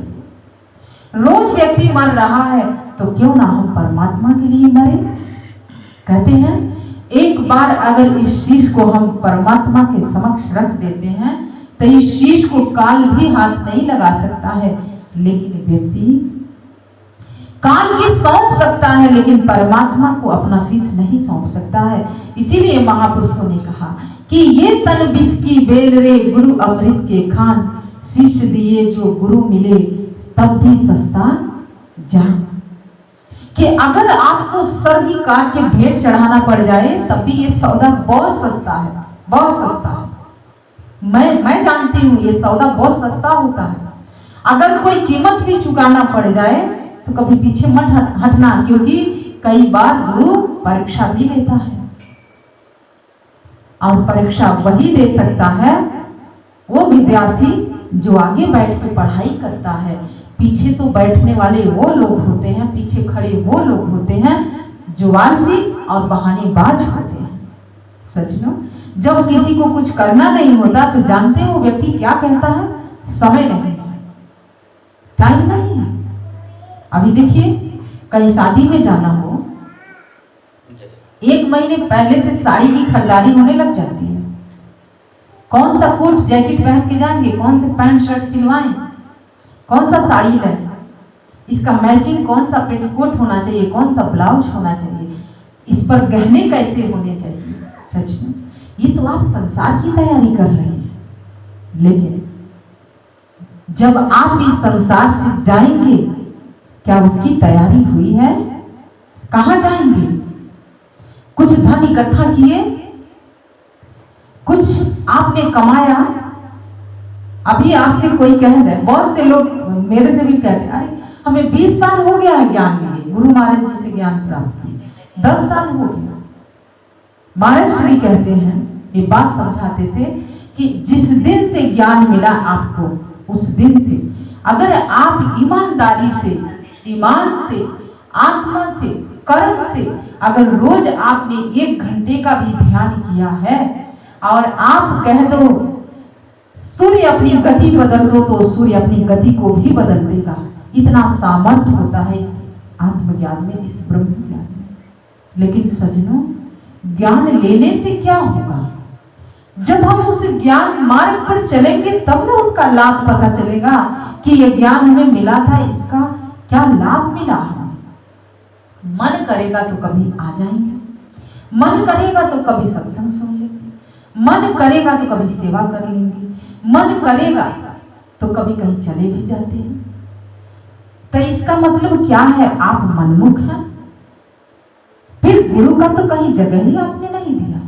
रोज व्यक्ति मर रहा है, तो क्यों ना हम परमात्मा के लिए मरे। कहते हैं एक बार अगर इस शीश को हम परमात्मा के समक्ष रख देते हैं तो इस शीश को काल भी हाथ नहीं लगा सकता है, लेकिन व्यक्ति काल के सौंप सकता है लेकिन परमात्मा को अपना शीश नहीं सौंप सकता है। इसीलिए महापुरुषों ने कहा कि ये तन विष की बेल रे गुरु अमृत के खान, शिष्य दिए जो गुरु मिले तब भी सस्ता जान। कि अगर आपको सर ही काट के भेंट चढ़ाना पड़ जाए तब भी ये सौदा बहुत सस्ता है, बहुत सस्ता है। मैं जानती हूँ ये सौदा बहुत सस्ता होता है। अगर कोई कीमत भी चुकाना पड़ जाए तो कभी पीछे मत हटना, क्योंकि कई बार गुरु परीक्षा भी लेता है, और परीक्षा वही दे सकता है वो विद्यार्थी जो आगे बैठ के पढ़ाई करता है। पीछे तो बैठने वाले वो लोग होते हैं, पीछे खड़े वो लोग होते हैं जो आलसी और बहानेबाज होते हैं। सच लो, जब किसी को कुछ करना नहीं होता तो जानते हो व्यक्ति क्या कहता है? समय नहीं है, टाइम नहीं है। अभी देखिए, कहीं शादी में जाना हो, 1 महीने पहले से साड़ी की खरीदारी होने लग जाती है। कौन सा कोट जैकेट पहन के जाएंगे, कौन से पैंट शर्ट सिलवाएं, कौन सा साड़ी लें, इसका मैचिंग कौन सा पेटीकोट होना चाहिए, कौन सा ब्लाउज होना चाहिए, इस पर गहने कैसे होने चाहिए। सच में ये तो आप संसार की तैयारी कर रहे हैं, लेकिन जब आप इस संसार से जाएंगे क्या उसकी तैयारी हुई है? कहां जाएंगे? कुछ धन इकट्ठा किए, कुछ आपने कमाया। अभी आपसे कोई कह दे, बहुत से लोग मेरे से भी कहते हैं, अरे हमें 20 साल हो गया है ज्ञान मिले, गुरु महाराज जी से ज्ञान प्राप्त किए 10 साल हो गया। महाराज श्री कहते हैं, ये बात समझाते थे कि जिस दिन से ज्ञान मिला आपको, उस दिन से अगर आप ईमानदारी से, ईमान से, आत्मा से, कर्म से अगर रोज आपने 1 घंटे का भी ध्यान किया है, और आप कह दो सूर्य अपनी गति बदल दो तो सूर्य अपनी गति को भी बदल देगा। इतना सामर्थ्य होता है इस आत्मज्ञान में, इस ब्रह्म ज्ञान में। लेकिन सज्जनों, ज्ञान लेने से क्या होगा? जब हम उस ज्ञान मार्ग पर चलेंगे तब ना उसका लाभ पता चलेगा कि ये ज्ञान हमें मिला था, इसका क्या लाभ मिला हमें। मन करेगा तो कभी आ जाएंगे, मन करेगा तो कभी सत्संग सुन लेंगे, मन करेगा तो कभी सेवा कर लेंगे, मन करेगा तो कभी कहीं चले भी जाते हैं। तो इसका मतलब क्या है, आप मनमुख हैं। फिर गुरु का तो कहीं जगह ही आपने नहीं दिया,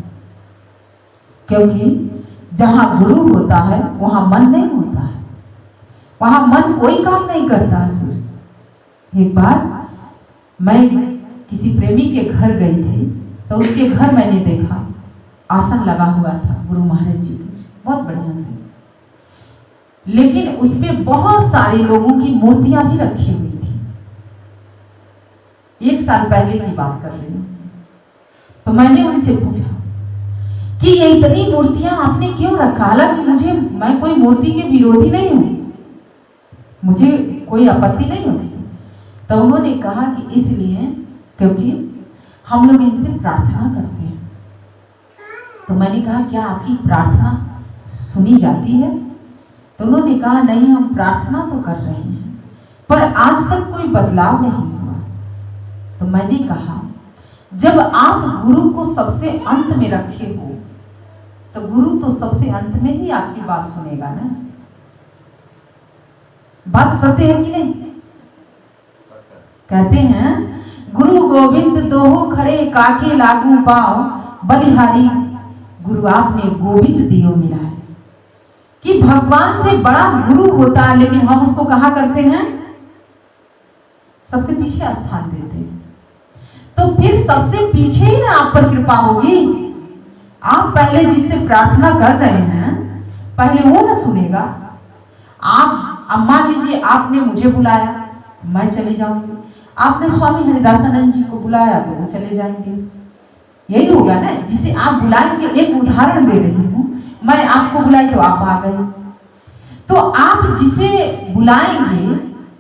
क्योंकि जहां गुरु होता है वहां मन नहीं होता है, वहां मन कोई काम नहीं करता है। फिर एक बार मैं किसी प्रेमी के घर गई थी, तो उसके घर मैंने देखा आसन लगा हुआ था गुरु महाराज जी का, बहुत बढ़िया से, लेकिन उसमें बहुत सारे लोगों की मूर्तियां भी रखी हुई थी। 1 साल पहले की बात कर रही हूँ। तो मैंने उनसे पूछा कि ये इतनी मूर्तियां आपने क्यों रखा। हालांकि मैं कोई मूर्ति के विरोधी नहीं हूं, मुझे कोई आपत्ति नहीं है उससे। तो उन्होंने कहा कि इसलिए क्योंकि हम लोग इनसे प्रार्थना करते हैं। तो मैंने कहा क्या आपकी प्रार्थना सुनी जाती है। तो उन्होंने कहा नहीं, हम प्रार्थना तो कर रहे हैं पर आज तक कोई बदलाव नहीं हुआ। तो मैंने कहा जब आप गुरु को सबसे अंत में रखे हो तो गुरु तो सबसे अंत में ही आपकी बात सुनेगा ना। बात सत्य है कि नहीं। कहते हैं गुरु गोविंद दोहो खड़े काके लागू पाओ, बलिहारी गुरु आपने गोविंद दियो मिलाए। कि भगवान से बड़ा गुरु होता है, लेकिन हम उसको कहा करते हैं, सबसे पीछे स्थान देते हैं। तो फिर सबसे पीछे ही ना आप पर कृपा होगी। आप पहले जिससे प्रार्थना कर रहे हैं पहले वो ना सुनेगा। आप मान लीजिए आपने मुझे बुलाया मैं चली जाऊंगी, आपने स्वामी हरिदासानंद जी को बुलाया तो वो चले जाएंगे, यही होगा ना। जिसे आप बुलाएंगे, एक उदाहरण दे रही हूँ, मैं आपको बुलाई तो आप आ गए, तो आप जिसे बुलाएंगे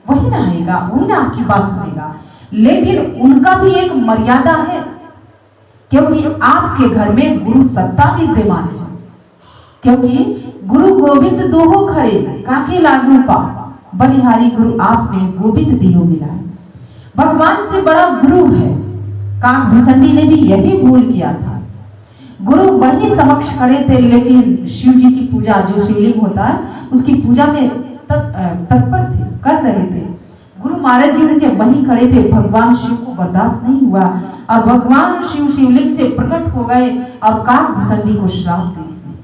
वही ना आएगा, वही ना आपकी बात सुनेगा। लेकिन उनका भी एक मर्यादा है, क्योंकि आपके घर में गुरु सत्ता विद्यमान है। क्योंकि गुरु गोविंद दोहो खड़े काके लागू पा, बलिहारी गुरु आपने गोविंद दियो मिलाए। भगवान से बड़ा गुरु है। काकभूषणी ने भी यही भूल किया था। गुरु वही समक्ष खड़े थे, लेकिन शिव जी की पूजा, जो शिवलिंग होता है उसकी पूजा में तत्पर थे, कर रहे थे। गुरु महाराज जी उनके वहीं खड़े थे। भगवान शिव को बर्दाश्त नहीं हुआ और भगवान शिव शिवलिंग से प्रकट हो गए और काकभूषणी को श्राप दे दिए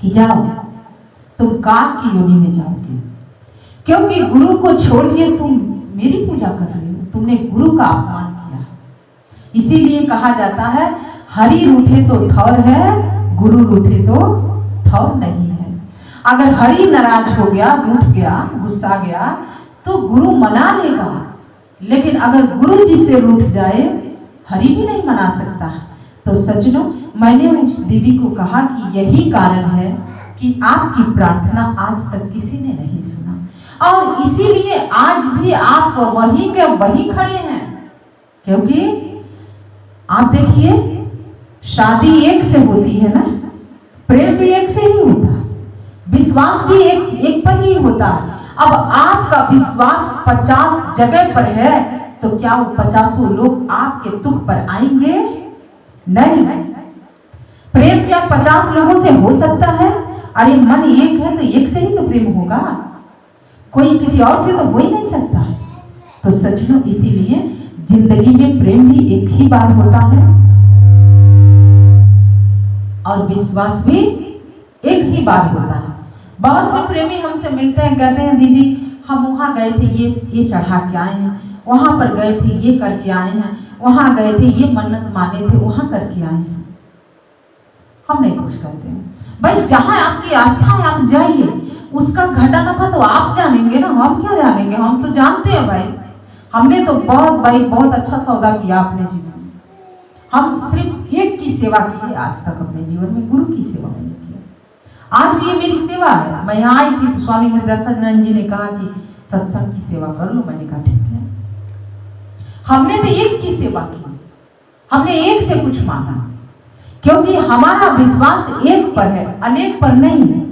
कि जाओ तुम काक की योनि में जाओगे, क्योंकि गुरु को छोड़ के तुम मेरी पूजा कर रहे हो, तुमने गुरु का अपमान किया। इसीलिए कहा जाता है हरि रूठे तो ठौर है, गुरु रूठे तो ठौर नहीं है। अगर हरि नाराज हो गया, रूठ गया, गुस्सा गया तो गुरु मना लेगा, लेकिन अगर गुरु जी से रूठ जाए हरि भी नहीं मना सकता। तो सज्जनों, मैंने उस दीदी को कहा कि यही कारण है कि आपकी प्रार्थना आज तक किसी ने नहीं सुना, और इसीलिए आज भी आप वही के वही खड़े हैं। क्योंकि आप देखिए, शादी एक से होती है ना, प्रेम भी एक से ही होता है, विश्वास भी एक पर ही होता है। अब आपका विश्वास 50 जगह पर है तो क्या वो 50 लोग आपके दुख पर आएंगे? नहीं। प्रेम क्या 50 लोगों से हो सकता है? अरे मन एक है तो एक से ही तो प्रेम होगा, कोई किसी और से तो हो ही नहीं सकता है। तो सचमुच इसीलिए जिंदगी में प्रेम भी एक ही बार होता है और विश्वास भी एक ही बार होता है। बहुत से प्रेमी हमसे मिलते हैं, कहते हैं दीदी हम वहाँ गए थे, ये चढ़ा के आए हैं, वहाँ पर गए थे, ये करके आए हैं, वहाँ गए थे, ये मन्नत माने थे, वहाँ करके आए हैं। हम नहीं कुछ करते हैं भाई, जहाँ आपकी आस्था है आप जाइए। उसका घटाना था तो आप जानेंगे ना, हम क्या जानेंगे, हम तो जानते हैं भाई। हमने तो बहुत अच्छा सौदा किया अपने जीवन में। हम सिर्फ एक की सेवा की है आज तक अपने जीवन में, गुरु की सेवा नहीं की। आज भी ये मेरी सेवा है। मैं यहाँ आई थी तो स्वामी हरिदासानंद जी ने कहा कि सत्संग की सेवा कर लो। मैंने कहा ठीक है। हमने तो एक की सेवा की, हमने एक से कुछ मांगा, क्योंकि हमारा विश्वास एक पर है, अनेक पर नहीं है।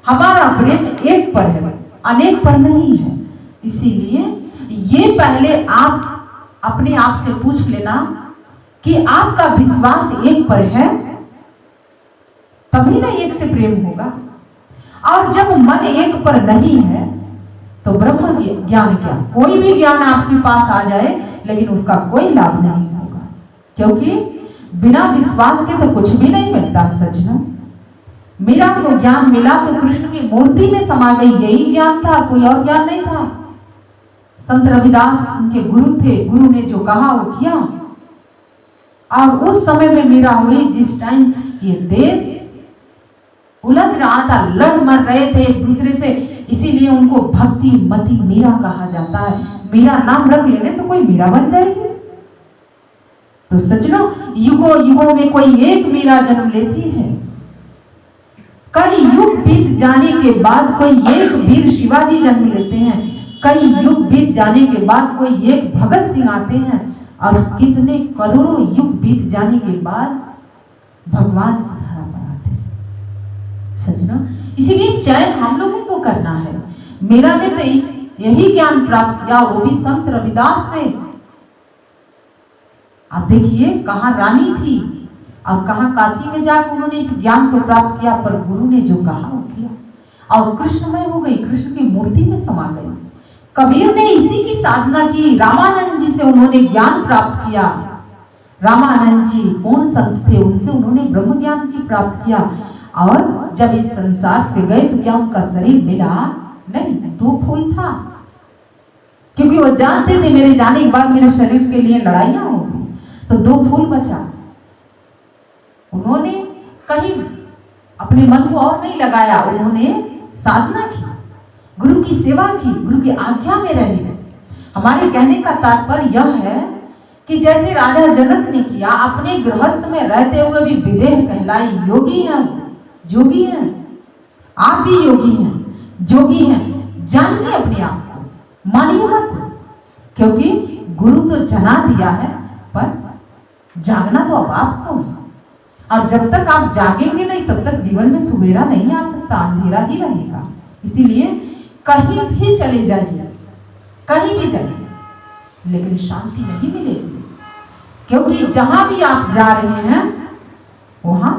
हमारा प्रेम एक पर है, अनेक पर नहीं है। इसीलिए ये पहले आप अपने आप से पूछ लेना कि आपका विश्वास एक पर है, तभी ना एक से प्रेम होगा। और जब मन एक पर नहीं है तो ब्रह्म ज्ञान क्या, कोई भी ज्ञान आपके पास आ जाए लेकिन उसका कोई लाभ नहीं होगा, क्योंकि बिना विश्वास के तो कुछ भी नहीं मिलता। सज्जनों, मीरा को ज्ञान मिला तो कृष्ण की मूर्ति में समा गई, यही ज्ञान था, कोई और ज्ञान नहीं था। संत रविदास उनके गुरु थे, गुरु ने जो कहा वो किया। और उस समय में मीरा हुई जिस टाइम ये देश उलझ रहा था, लड़ मर रहे थे एक दूसरे से, इसीलिए उनको भक्ति मती मीरा कहा जाता है। मीरा नाम रख लेने से कोई मीरा बन जाएगी? तो सज्जनों, युगों युगों में कोई एक मीरा जन्म लेती है। कई युग बीत जाने के बाद कोई एक वीर शिवाजी जन्म लेते हैं। कई युग बीत जाने के बाद कोई एक भगत सिंह आते हैं। और कितने करोड़ों युग बीत जाने के बाद भगवान से धरा पर आते हैं। सज्जनों, इसीलिए चयन हम लोगों को करना है। मीरा ने तो यही ज्ञान प्राप्त किया, वो भी संत रविदास से। आप देखिए कहाँ रानी थी और कहाँ काशी में जाकर उन्होंने इस ज्ञान को प्राप्त किया, पर गुरु ने जो कहा वो किया और कृष्णमय हो गई, कृष्ण की मूर्ति में समा गई। कबीर ने इसी की साधना की, रामानंद जी से उन्होंने ज्ञान प्राप्त किया। रामानंद जी कौन संत थे, उनसे उन्होंने ब्रह्म ज्ञान की प्राप्त किया। और जब इस संसार से गए तो क्या उनका शरीर मिला? नहीं, 2 फूल था, क्योंकि वो जानते थे मेरे जाने के बाद मेरे शरीर के लिए लड़ाइयां होंगी, तो 2 फूल बचा। उन्होंने कहीं अपने मन को और नहीं लगाया, उन्होंने साधना की, गुरु की सेवा की, गुरु की आज्ञा में रहे। हमारे कहने का तात्पर्य यह है कि जैसे राजा जनक ने किया, अपने गृहस्थ में रहते हुए भी विदेह कहलाई, योगी हैं, जोगी हैं। आप भी योगी हैं, जोगी हैं, जानिए अपने आप को, मानिए मत, क्योंकि गुरु तो जना दिया है, पर जागना तो अब आपको है। और जब तक आप जागेंगे नहीं तब तक जीवन में सुबेरा नहीं आ सकता, अंधेरा ही रहेगा। इसीलिए कहीं भी चले जाइए, कहीं भी जाइए, लेकिन शांति नहीं मिलेगी, क्योंकि जहां भी आप जा रहे हैं वहां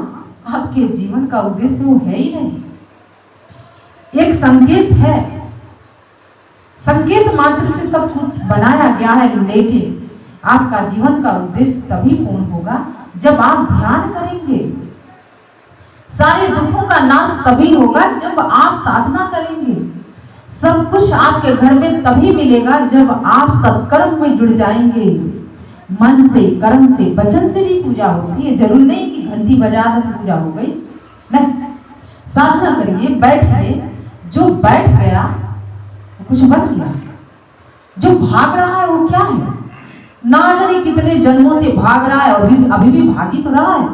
आपके जीवन का उद्देश्य वो है ही नहीं। एक संकेत है, संकेत मात्र से सब कुछ बनाया गया है, लेकिन आपका जीवन का उद्देश्य तभी पूर्ण होगा जब आप ध्यान करेंगे। सारे दुखों का नाश तभी होगा जब आप साधना करेंगे। सब कुछ आपके घर में तभी मिलेगा जब आप सत्कर्म में जुड़ जाएंगे। मन से, कर्म से, वचन से भी पूजा होती है, जरूरी नहीं कि घंटी बजा दे पूजा हो गई, नहीं। साधना करिए, बैठिए, जो बैठ गया वो कुछ बन गया। जो भाग रहा है वो क्या है? ना जाने कितने जन्मों से भाग रहा है और अभी भी भागी तो रहा है,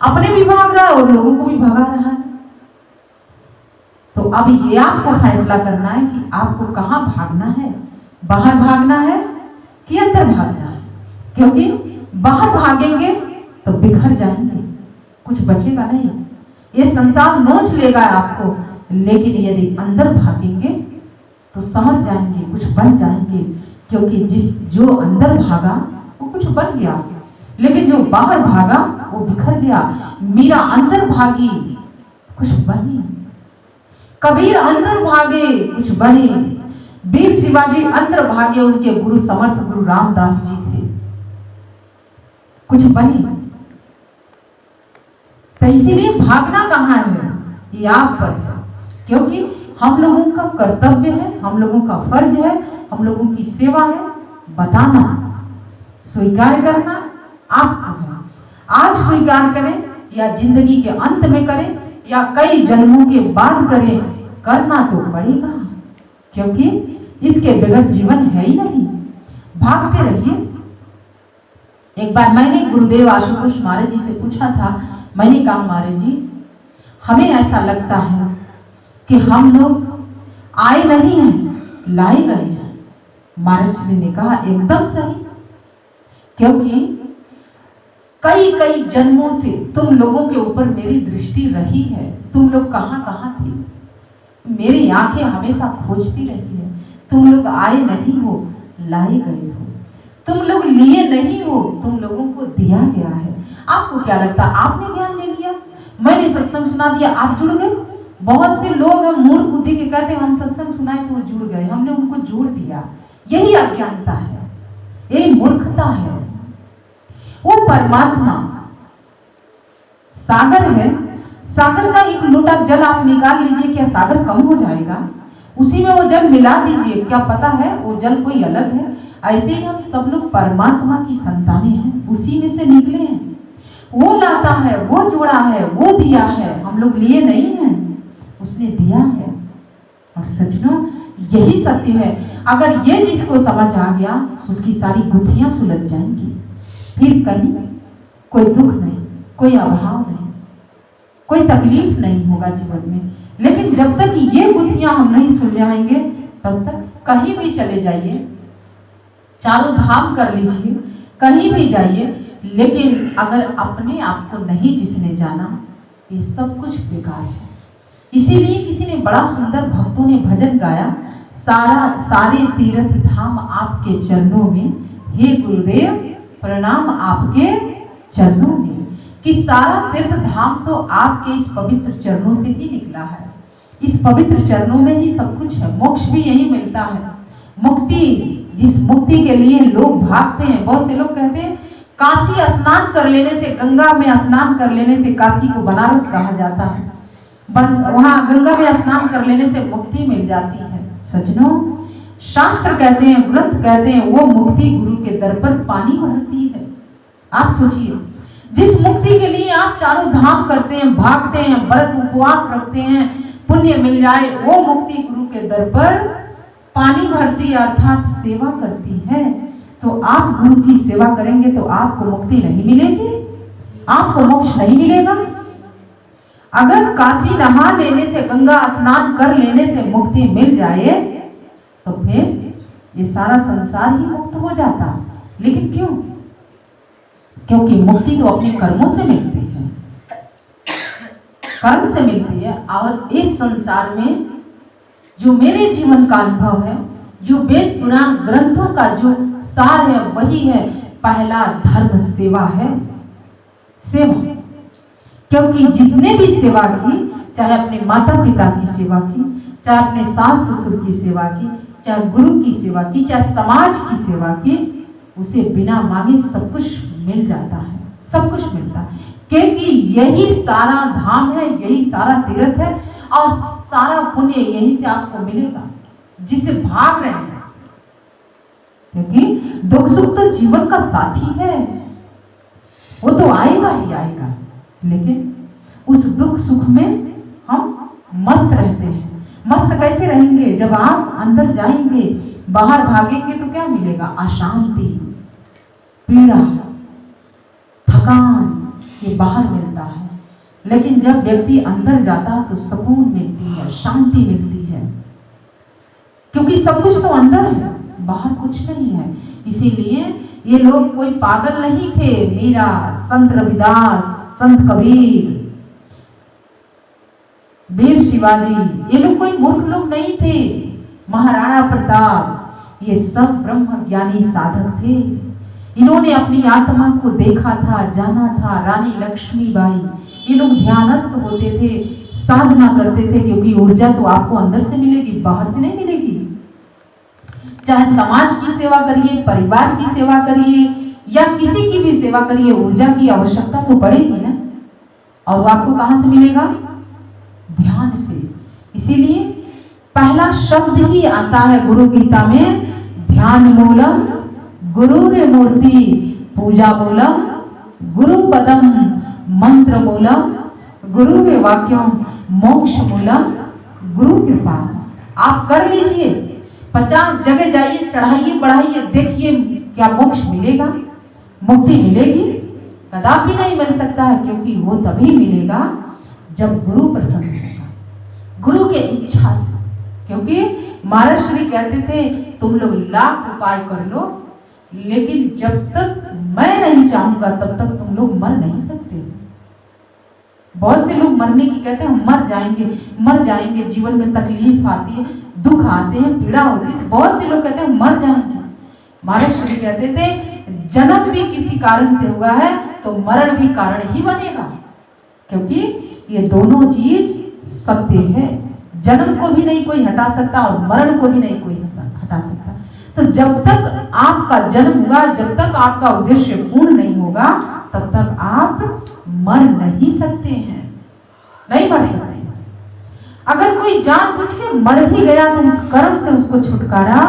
अपने भी भाग रहा है और लोगों को भी भगा रहा है। तो अब ये आपको फैसला करना है कि आपको कहाँ भागना है, बाहर भागना है कि अंदर भागना है, क्योंकि बाहर भागेंगे तो बिखर जाएंगे, कुछ बचेगा नहीं, ये संसार नोच लेगा आपको। लेकिन यदि अंदर भागेंगे तो समझ जाएंगे, कुछ बन जाएंगे, क्योंकि जो अंदर भागा वो कुछ बन गया, लेकिन जो बाहर भागा वो बिखर गया। मीरा अंदर भागी, कुछ बनी। कबीर अंदर भागे, कुछ बने। वीर शिवाजी अंदर भागे, उनके गुरु समर्थ गुरु रामदास जी थे, कुछ बने। तो इसीलिए भागना कहाँ है, ये आप पर है, क्योंकि हम लोगों का कर्तव्य है, हम लोगों का फर्ज है, हम लोगों की सेवा है बताना, स्वीकार करना आपको है। आज स्वीकार करें या जिंदगी के अंत में करें या कई जन्मों के बाद करें, करना तो पड़ेगा, क्योंकि इसके बगैर जीवन है ही नहीं। भागते रहिए। एक बार मैंने गुरुदेव आशुतोष महाराज जी से पूछा था, मैंने कहा महाराज जी, हमें ऐसा लगता है कि हम लोग आए नहीं हैं, लाए गए हैं। महाराज जी ने कहा एकदम सही, क्योंकि कई कई जन्मों से तुम लोगों के ऊपर मेरी दृष्टि रही है। तुम लोग कहाँ कहाँ थे, मेरी आंखें हमेशा खोजती रही है। तुम लोग आए नहीं हो, लाए गए हो। तुम लोग लिए नहीं हो, तुम लोगों को दिया गया है। आपको क्या लगता है आपने ज्ञान ले लिया, मैंने सत्संग सुना दिया, आप जुड़ गए? बहुत से लोग हैं मूढ़ बुद्धि के, कहते हैं हम सत्संग सुनाए तो जुड़ गए, हमने उनको जोड़ दिया। यही अज्ञानता है, यही मूर्खता है। वो परमात्मा सागर है, सागर का एक लोटा जल आप निकाल लीजिए, क्या सागर कम हो जाएगा? उसी में वो जल मिला दीजिए, क्या पता है वो जल कोई अलग है? ऐसे ही हम सब लोग परमात्मा की संतानें हैं, उसी में से निकले हैं। वो लाता है, वो जोड़ा है, वो दिया है, हम लोग लिए नहीं हैं, उसने दिया है। और सज्जनों यही सत्य है। अगर ये जिसको समझ आ गया उसकी सारी गुत्थियां सुलझ जाएंगी, फिर कहीं कोई दुख नहीं, कोई अभाव नहीं, कोई तकलीफ नहीं होगा जीवन में। लेकिन जब तक ये गुत्थियां हम नहीं सुलझाएंगे तब तक कहीं भी चले जाइए, चारों धाम कर लीजिए, कहीं भी जाइए, लेकिन अगर अपने आप को नहीं जिसने जाना, ये सब कुछ बेकार है। इसीलिए किसी ने बड़ा सुंदर, भक्तों ने भजन गाया, सारे तीर्थ धाम आपके चरणों में, हे गुरुदेव प्रणाम आपके चरणों में। कि सारा तीर्थ धाम तो आपके इस पवित्र चरणों से ही निकला है। इस पवित्र चरणों में ही सब कुछ है, मोक्ष भी यही मिलता है। मुक्ति, जिस मुक्ति के लिए लोग भागते हैं, बहुत से लोग कहते हैं काशी स्नान कर लेने से, गंगा में स्नान कर लेने से, काशी को बनारस कहा जाता है, वहां गंगा में स्नान कर लेने से मुक्ति मिल जाती है। सज्जनों शास्त्र कहते हैं, ग्रंथ कहते हैं, वो मुक्ति गुरु के दर पर पानी भरती है। आप सोचिए, जिस मुक्ति के लिए आप चारों धाम करते हैं, भागते हैं, व्रत उपवास रखते हैं, पुण्य मिल जाए, वो मुक्ति गुरु के दर पर पानी भरती अर्थात सेवा करती है। तो आप गुरु की सेवा करेंगे तो आपको मुक्ति नहीं मिलेगी, आपको मोक्ष नहीं मिलेगा। अगर काशी नहा लेने से, गंगा स्नान कर लेने से मुक्ति मिल जाए तो फिर ये सारा संसार ही मुक्त हो जाता। लेकिन क्यों? क्योंकि मुक्ति तो अपने कर्मों से मिलती है, कर्म से मिलती है। और इस संसार में जो मेरे जीवन का अनुभव है, जो वेद पुराण ग्रंथों का जो सार है, वही है पहला धर्म सेवा है, सेवा। क्योंकि जिसने भी सेवा की, चाहे अपने माता पिता की सेवा की, चाहे अपने सास ससुर की सेवा की, चाहे गुरु की सेवा की, चाहे समाज की सेवा की, उसे बिना मांगे सब कुछ मिल जाता है, सब कुछ मिलता है। क्योंकि यही सारा धाम है, यही सारा तीर्थ है, और सारा पुण्य यहीं से आपको मिलेगा जिसे भाग रहे हैं। क्योंकि दुख सुख तो जीवन का साथी है, वो तो आएगा ही आएगा, लेकिन उस दुख सुख में हम मस्त रहते हैं। मस्त कैसे रहेंगे? जब आप अंदर जाएंगे, बाहर भागेंगे तो क्या मिलेगा? अशांति, पीड़ा, थकान, ये बाहर मिलता है। लेकिन जब व्यक्ति अंदर जाता है तो सुकून मिलती है, शांति मिलती है, क्योंकि सब कुछ तो अंदर है, बाहर कुछ नहीं है। इसीलिए ये लोग कोई पागल नहीं थे। मीरा, संत रविदास, संत कबीर, वीर शिवाजी, ये लोग कोई मूर्ख लोग नहीं थे। महाराणा प्रताप, ये सब ब्रह्म ज्ञानी साधक थे। इन्होंने अपनी आत्मा को देखा था, जाना था। रानी लक्ष्मीबाई, ये लोग ध्यानस्थ होते थे, साधना करते थे, क्योंकि ऊर्जा तो आपको अंदर से मिलेगी, बाहर से नहीं मिलेगी। चाहे समाज की सेवा करिए, परिवार की सेवा करिए, या किसी की भी सेवा करिए, ऊर्जा की आवश्यकता तो पड़ेगी ना। और वो आपको कहां से मिलेगा? ध्यान से। इसीलिए पहला शब्द ही आता है गुरु गीता में, ध्यान मूलम गुरुर मूर्ति पूजा मूलम गुरु पदम मंत्र मूलम गुरु वाक्यम मोक्ष मूलम गुरु कृपा। आप कर लीजिए, 50 जगह जाइए, चढ़ाइए, बढ़ाइए, देखिए क्या मोक्ष मिलेगा, मुक्ति मिलेगी? कदापि नहीं मिल सकता है, क्योंकि वो तभी मिलेगा जब गुरु प्रसन्न होगा, गुरु के इच्छा से। क्योंकि महाराज श्री कहते थे तुम लोग लाख उपाय कर लो, लेकिन जब तक
मैं नहीं चाहूंगा तब तक तुम लोग मर नहीं सकते। बहुत से लोग मरने की कहते हैं हम मर जाएंगे, जीवन में तकलीफ आती है, दुख आते हैं, पीड़ा होती है, बहुत से लोग कहते हैं मर जाएंगे। महाराज श्री कहते थे जन्म भी किसी कारण से हुआ है तो मरण भी कारण ही बनेगा, क्योंकि ये दोनों चीज सत्य है। जन्म को भी नहीं कोई हटा सकता और मरण को भी नहीं कोई हटा सकता। तो जब तक आपका जन्म हुआ, जब तक आपका उद्देश्य पूर्ण नहीं होगा, तब तक आप मर नहीं सकते हैं, नहीं मर सकते। अगर कोई जानबूझ के मर भी गया तो उस कर्म से उसको छुटकारा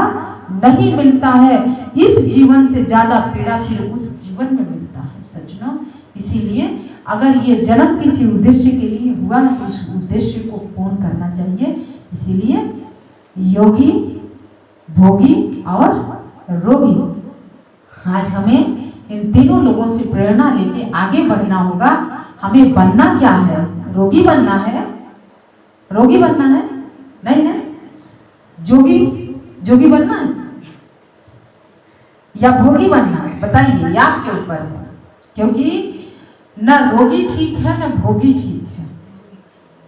नहीं मिलता है। इस जीवन से ज्यादा पीड़ा फिर उस जीवन में मिलता है सज्जनों। इसीलिए अगर ये जन्म किसी उद्देश्य के लिए हुआ ना तो उस उद्देश्य को पूर्ण करना चाहिए। इसीलिए योगी, भोगी और रोगी, आज हमें इन तीनों लोगों से प्रेरणा लेके आगे बढ़ना होगा। हमें बनना क्या है? रोगी बनना है? रोगी बनना है? नहीं ना, जोगी बनना है या भोगी बनना है? बताइए, ये आपके ऊपर है। क्योंकि न रोगी ठीक है न भोगी ठीक है,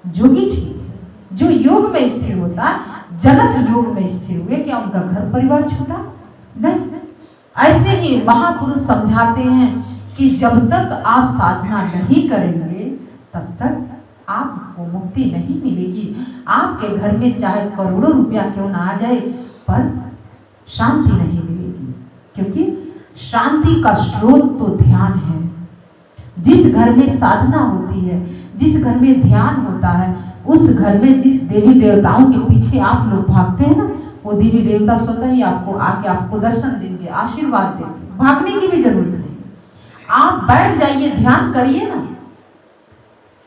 जोगी ठीक है। जो योग में स्थिर होता, जनक योग में स्थिर हुए, क्या उनका घर परिवार छूटा? नहीं। ऐसे ही महापुरुष समझाते हैं कि जब तक आप साधना नहीं करेंगे तब तक आपको मुक्ति नहीं मिलेगी। आपके घर में चाहे करोड़ों रुपया क्यों ना आ जाए पर शांति नहीं मिलेगी, क्योंकि शांति का स्रोत तो ध्यान है। जिस घर में साधना होती है, जिस घर में ध्यान होता है, उस घर में जिस देवी देवताओं के पीछे आप लोग भागते हैं ना, वो देवी देवता स्वतः ही आपको आके आपको दर्शन देंगे, आशीर्वाद देंगे। भागने की भी जरूरत नहीं, आप बैठ जाइए, ध्यान करिए ना।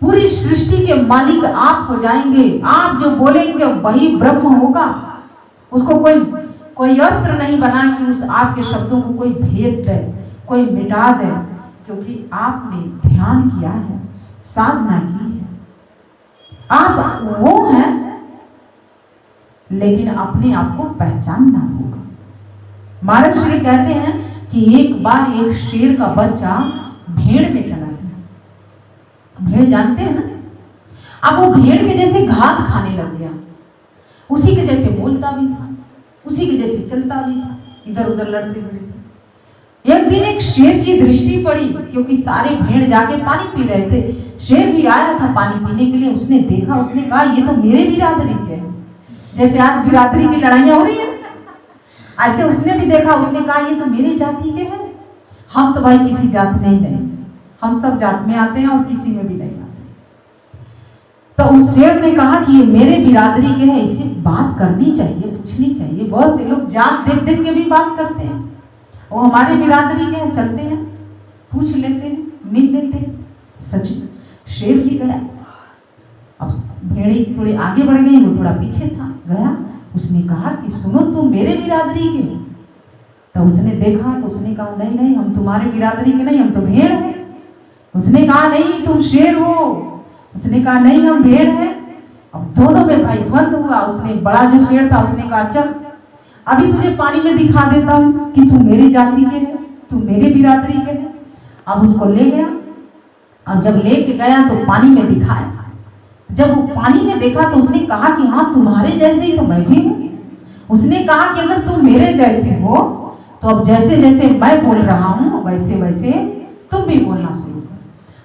पूरी सृष्टि के मालिक आप हो जाएंगे। आप जो बोलेंगे वही ब्रह्म होगा। उसको कोई अस्त्र नहीं बना कि उस आपके शब्दों को कोई भेद दे, कोई मिटा दे, क्योंकि आपने ध्यान किया है, साधना की है। आप वो हैं, लेकिन अपने आप को पहचानना होगा। महाराज श्री कहते हैं कि एक बार एक शेर का बच्चा भेड़ में चला गया। भेड़ जानते हैं ना, अब वो भेड़ के जैसे घास खाने लग गया, उसी के जैसे बोलता भी था, उसी के जैसे चलता भी था, इधर उधर लड़ते भिड़ते। एक दिन एक शेर की दृष्टि पड़ी, क्योंकि सारे भेड़ जाके पानी पी रहे थे। शेर भी आया था पानी पीने के लिए। उसने देखा, उसने कहा ये तो मेरे बिरादरी के हैं। जैसे आज बिरादरी की लड़ाइयां हो रही है, ऐसे उसने भी देखा, उसने कहा ये तो मेरे जाति के हैं। हम तो भाई किसी जात में ही नहीं, हम सब जात में आते हैं और किसी में भी नहीं आते। तो उस शेर ने कहा कि ये मेरे बिरादरी के हैं, इससे बात करनी चाहिए, पूछनी चाहिए। बहुत से लोग जात देख देख के भी बात करते हैं, वो हमारे बिरादरी के हैं, चलते हैं, पूछ लेते हैं, मिल लेते हैं। सच शेर भी गया। अब भेड़ी थोड़ी आगे बढ़ गई, वो थोड़ा पीछे था, गया। उसने कहा कि सुनो तुम मेरे बिरादरी के। तो उसने देखा तो उसने कहा नहीं नहीं, हम तुम्हारे बिरादरी के नहीं, हम तो भेड़ हैं। उसने कहा नहीं तुम शेर हो। उसने कहा नहीं हम भेड़ हैं। अब दोनों में भाई द्वंद्व हुआ। उसने बड़ा जो शेर था उसने कहा चल अभी तुझे पानी में दिखा देता हूँ कि तू मेरी जाति के है, तू मेरे बिरादरी के है। अब उसको ले गया और जब लेके गया तो पानी में दिखाया। जब वो पानी में देखा तो उसने कहा कि हाँ तुम्हारे जैसे ही तो मैं भी हूँ। उसने कहा कि अगर तुम मेरे जैसे हो तो अब जैसे जैसे मैं बोल रहा हूँ वैसे वैसे तुम भी बोलना शुरू करो।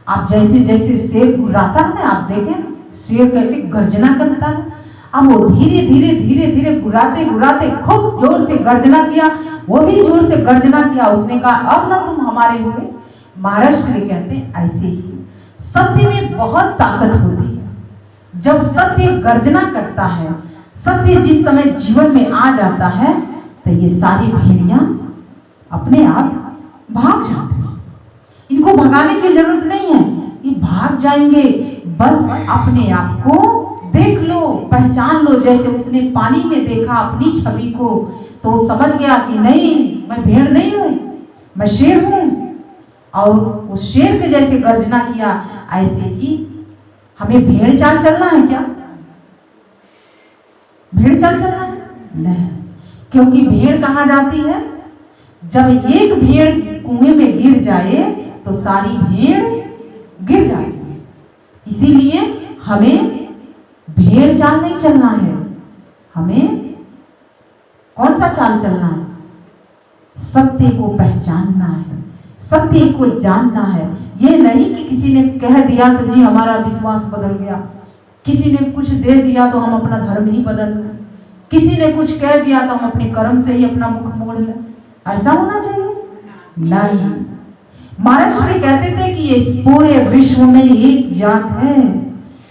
आप जैसे जैसे शेर गुर्राता है ना, आप देखें शेर कैसे गर्जना करता है। अब वो धीरे धीरे धीरे धीरे गुर्राते गुर्राते खूब जोर से गर्जना किया, वो भी जोर से गर्जना किया। उसने कहा अब ना तुम हमारे हुए। महाराज श्री कहते हैं ऐसे ही सत्य में बहुत ताकत होती है। जब सत्य गर्जना करता है, सत्य जिस समय जीवन में आ जाता है तो ये सारी भेड़ियां अपने आप भाग जाते हैं। इनको भगाने की जरूरत नहीं है, ये भाग जाएंगे। बस अपने आप को देख लो, पहचान लो। जैसे उसने पानी में देखा अपनी छवि को तो समझ गया कि नहीं मैं भेड़ नहीं हूं, मैं शेर हूं। और उस शेर के जैसे गर्जना किया। ऐसे ही हमें भेड़ चाल चलना है क्या? भेड़ चाल चलना है नहीं, क्योंकि भेड़ कहाँ जाती है? जब एक भेड़ कुएं में गिर जाए तो सारी भेड़ गिर जाती है। इसीलिए हमें भेड़ चाल नहीं चलना है, हमें कौन सा चाल चलना है? सत्य को पहचानना है, सत्य को जानना है। ये नहीं कि किसी ने कह दिया तो जी हमारा विश्वास बदल गया, किसी ने कुछ दे दिया तो हम अपना धर्म ही बदल लें, किसी ने कुछ कह दिया तो हम अपने कर्म से ही अपना मुख मोड़ लें। ऐसा होना चाहिए? नहीं। महाराज श्री कहते थे कि इस पूरे विश्व में एक जात है,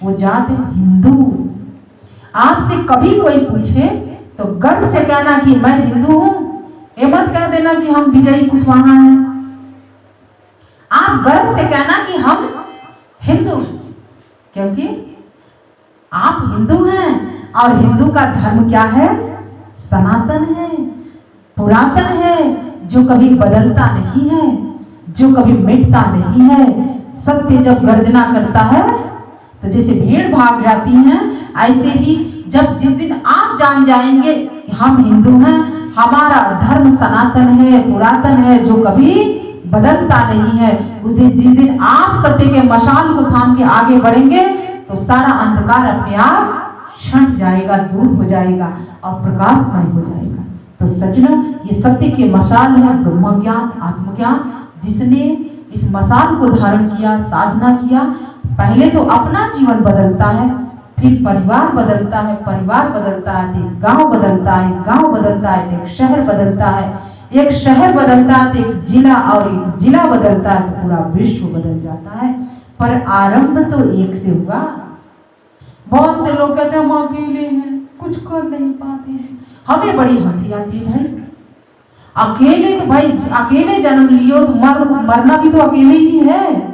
वो जात है हिंदू। आपसे कभी कोई पूछे तो गर्व से कहना कि मैं हिंदू हूं, ये मत कह देना कि हम विजयी कुशवाहा हैं। आप गर्व से कहना कि हम हिंदू हैं, क्योंकि आप हिंदू हैं और हिंदू का धर्म क्या है? सनातन है, पुरातन है, जो कभी बदलता नहीं है, जो कभी मिटता नहीं है। सत्य जब गर्जना करता है तो जैसे भेड़ भाग जाती हैं, ऐसे ही जब जिस दिन आप जान जाएंगे हम हिंदू हैं, हमारा धर्म सनातन है, पुरातन है, जो कभी बदलता नहीं है, उस दिन जिस दिन आप सत्य के मशाल को थाम के आगे बढ़ेंगे तो सारा अंधकार अपने आप छंट जाएगा, दूर हो जाएगा और प्रकाशमय हो जाएगा। तो सज्जनों, ये सत्य के मशाल है ब्रह्म ज्ञान, आत्मज्ञान। जिसने इस मशाल को धारण किया, साधना किया, पहले तो अपना जीवन बदलता है, फिर परिवार बदलता है, परिवार बदलता है तो एक गांव बदलता है, एक गांव बदलता है तो एक शहर बदलता है, एक शहर बदलता है तो एक जिला, और एक जिला बदलता है तो पूरा विश्व बदल जाता है। पर आरंभ तो एक से हुआ। बहुत से लोग कहते हैं हम अकेले हैं, कुछ कर नहीं पाते हैं। हमें बड़ी हंसी आती है भाई, अकेले तो भाई अकेले जन्म लियो तो मरना भी तो अकेले ही है।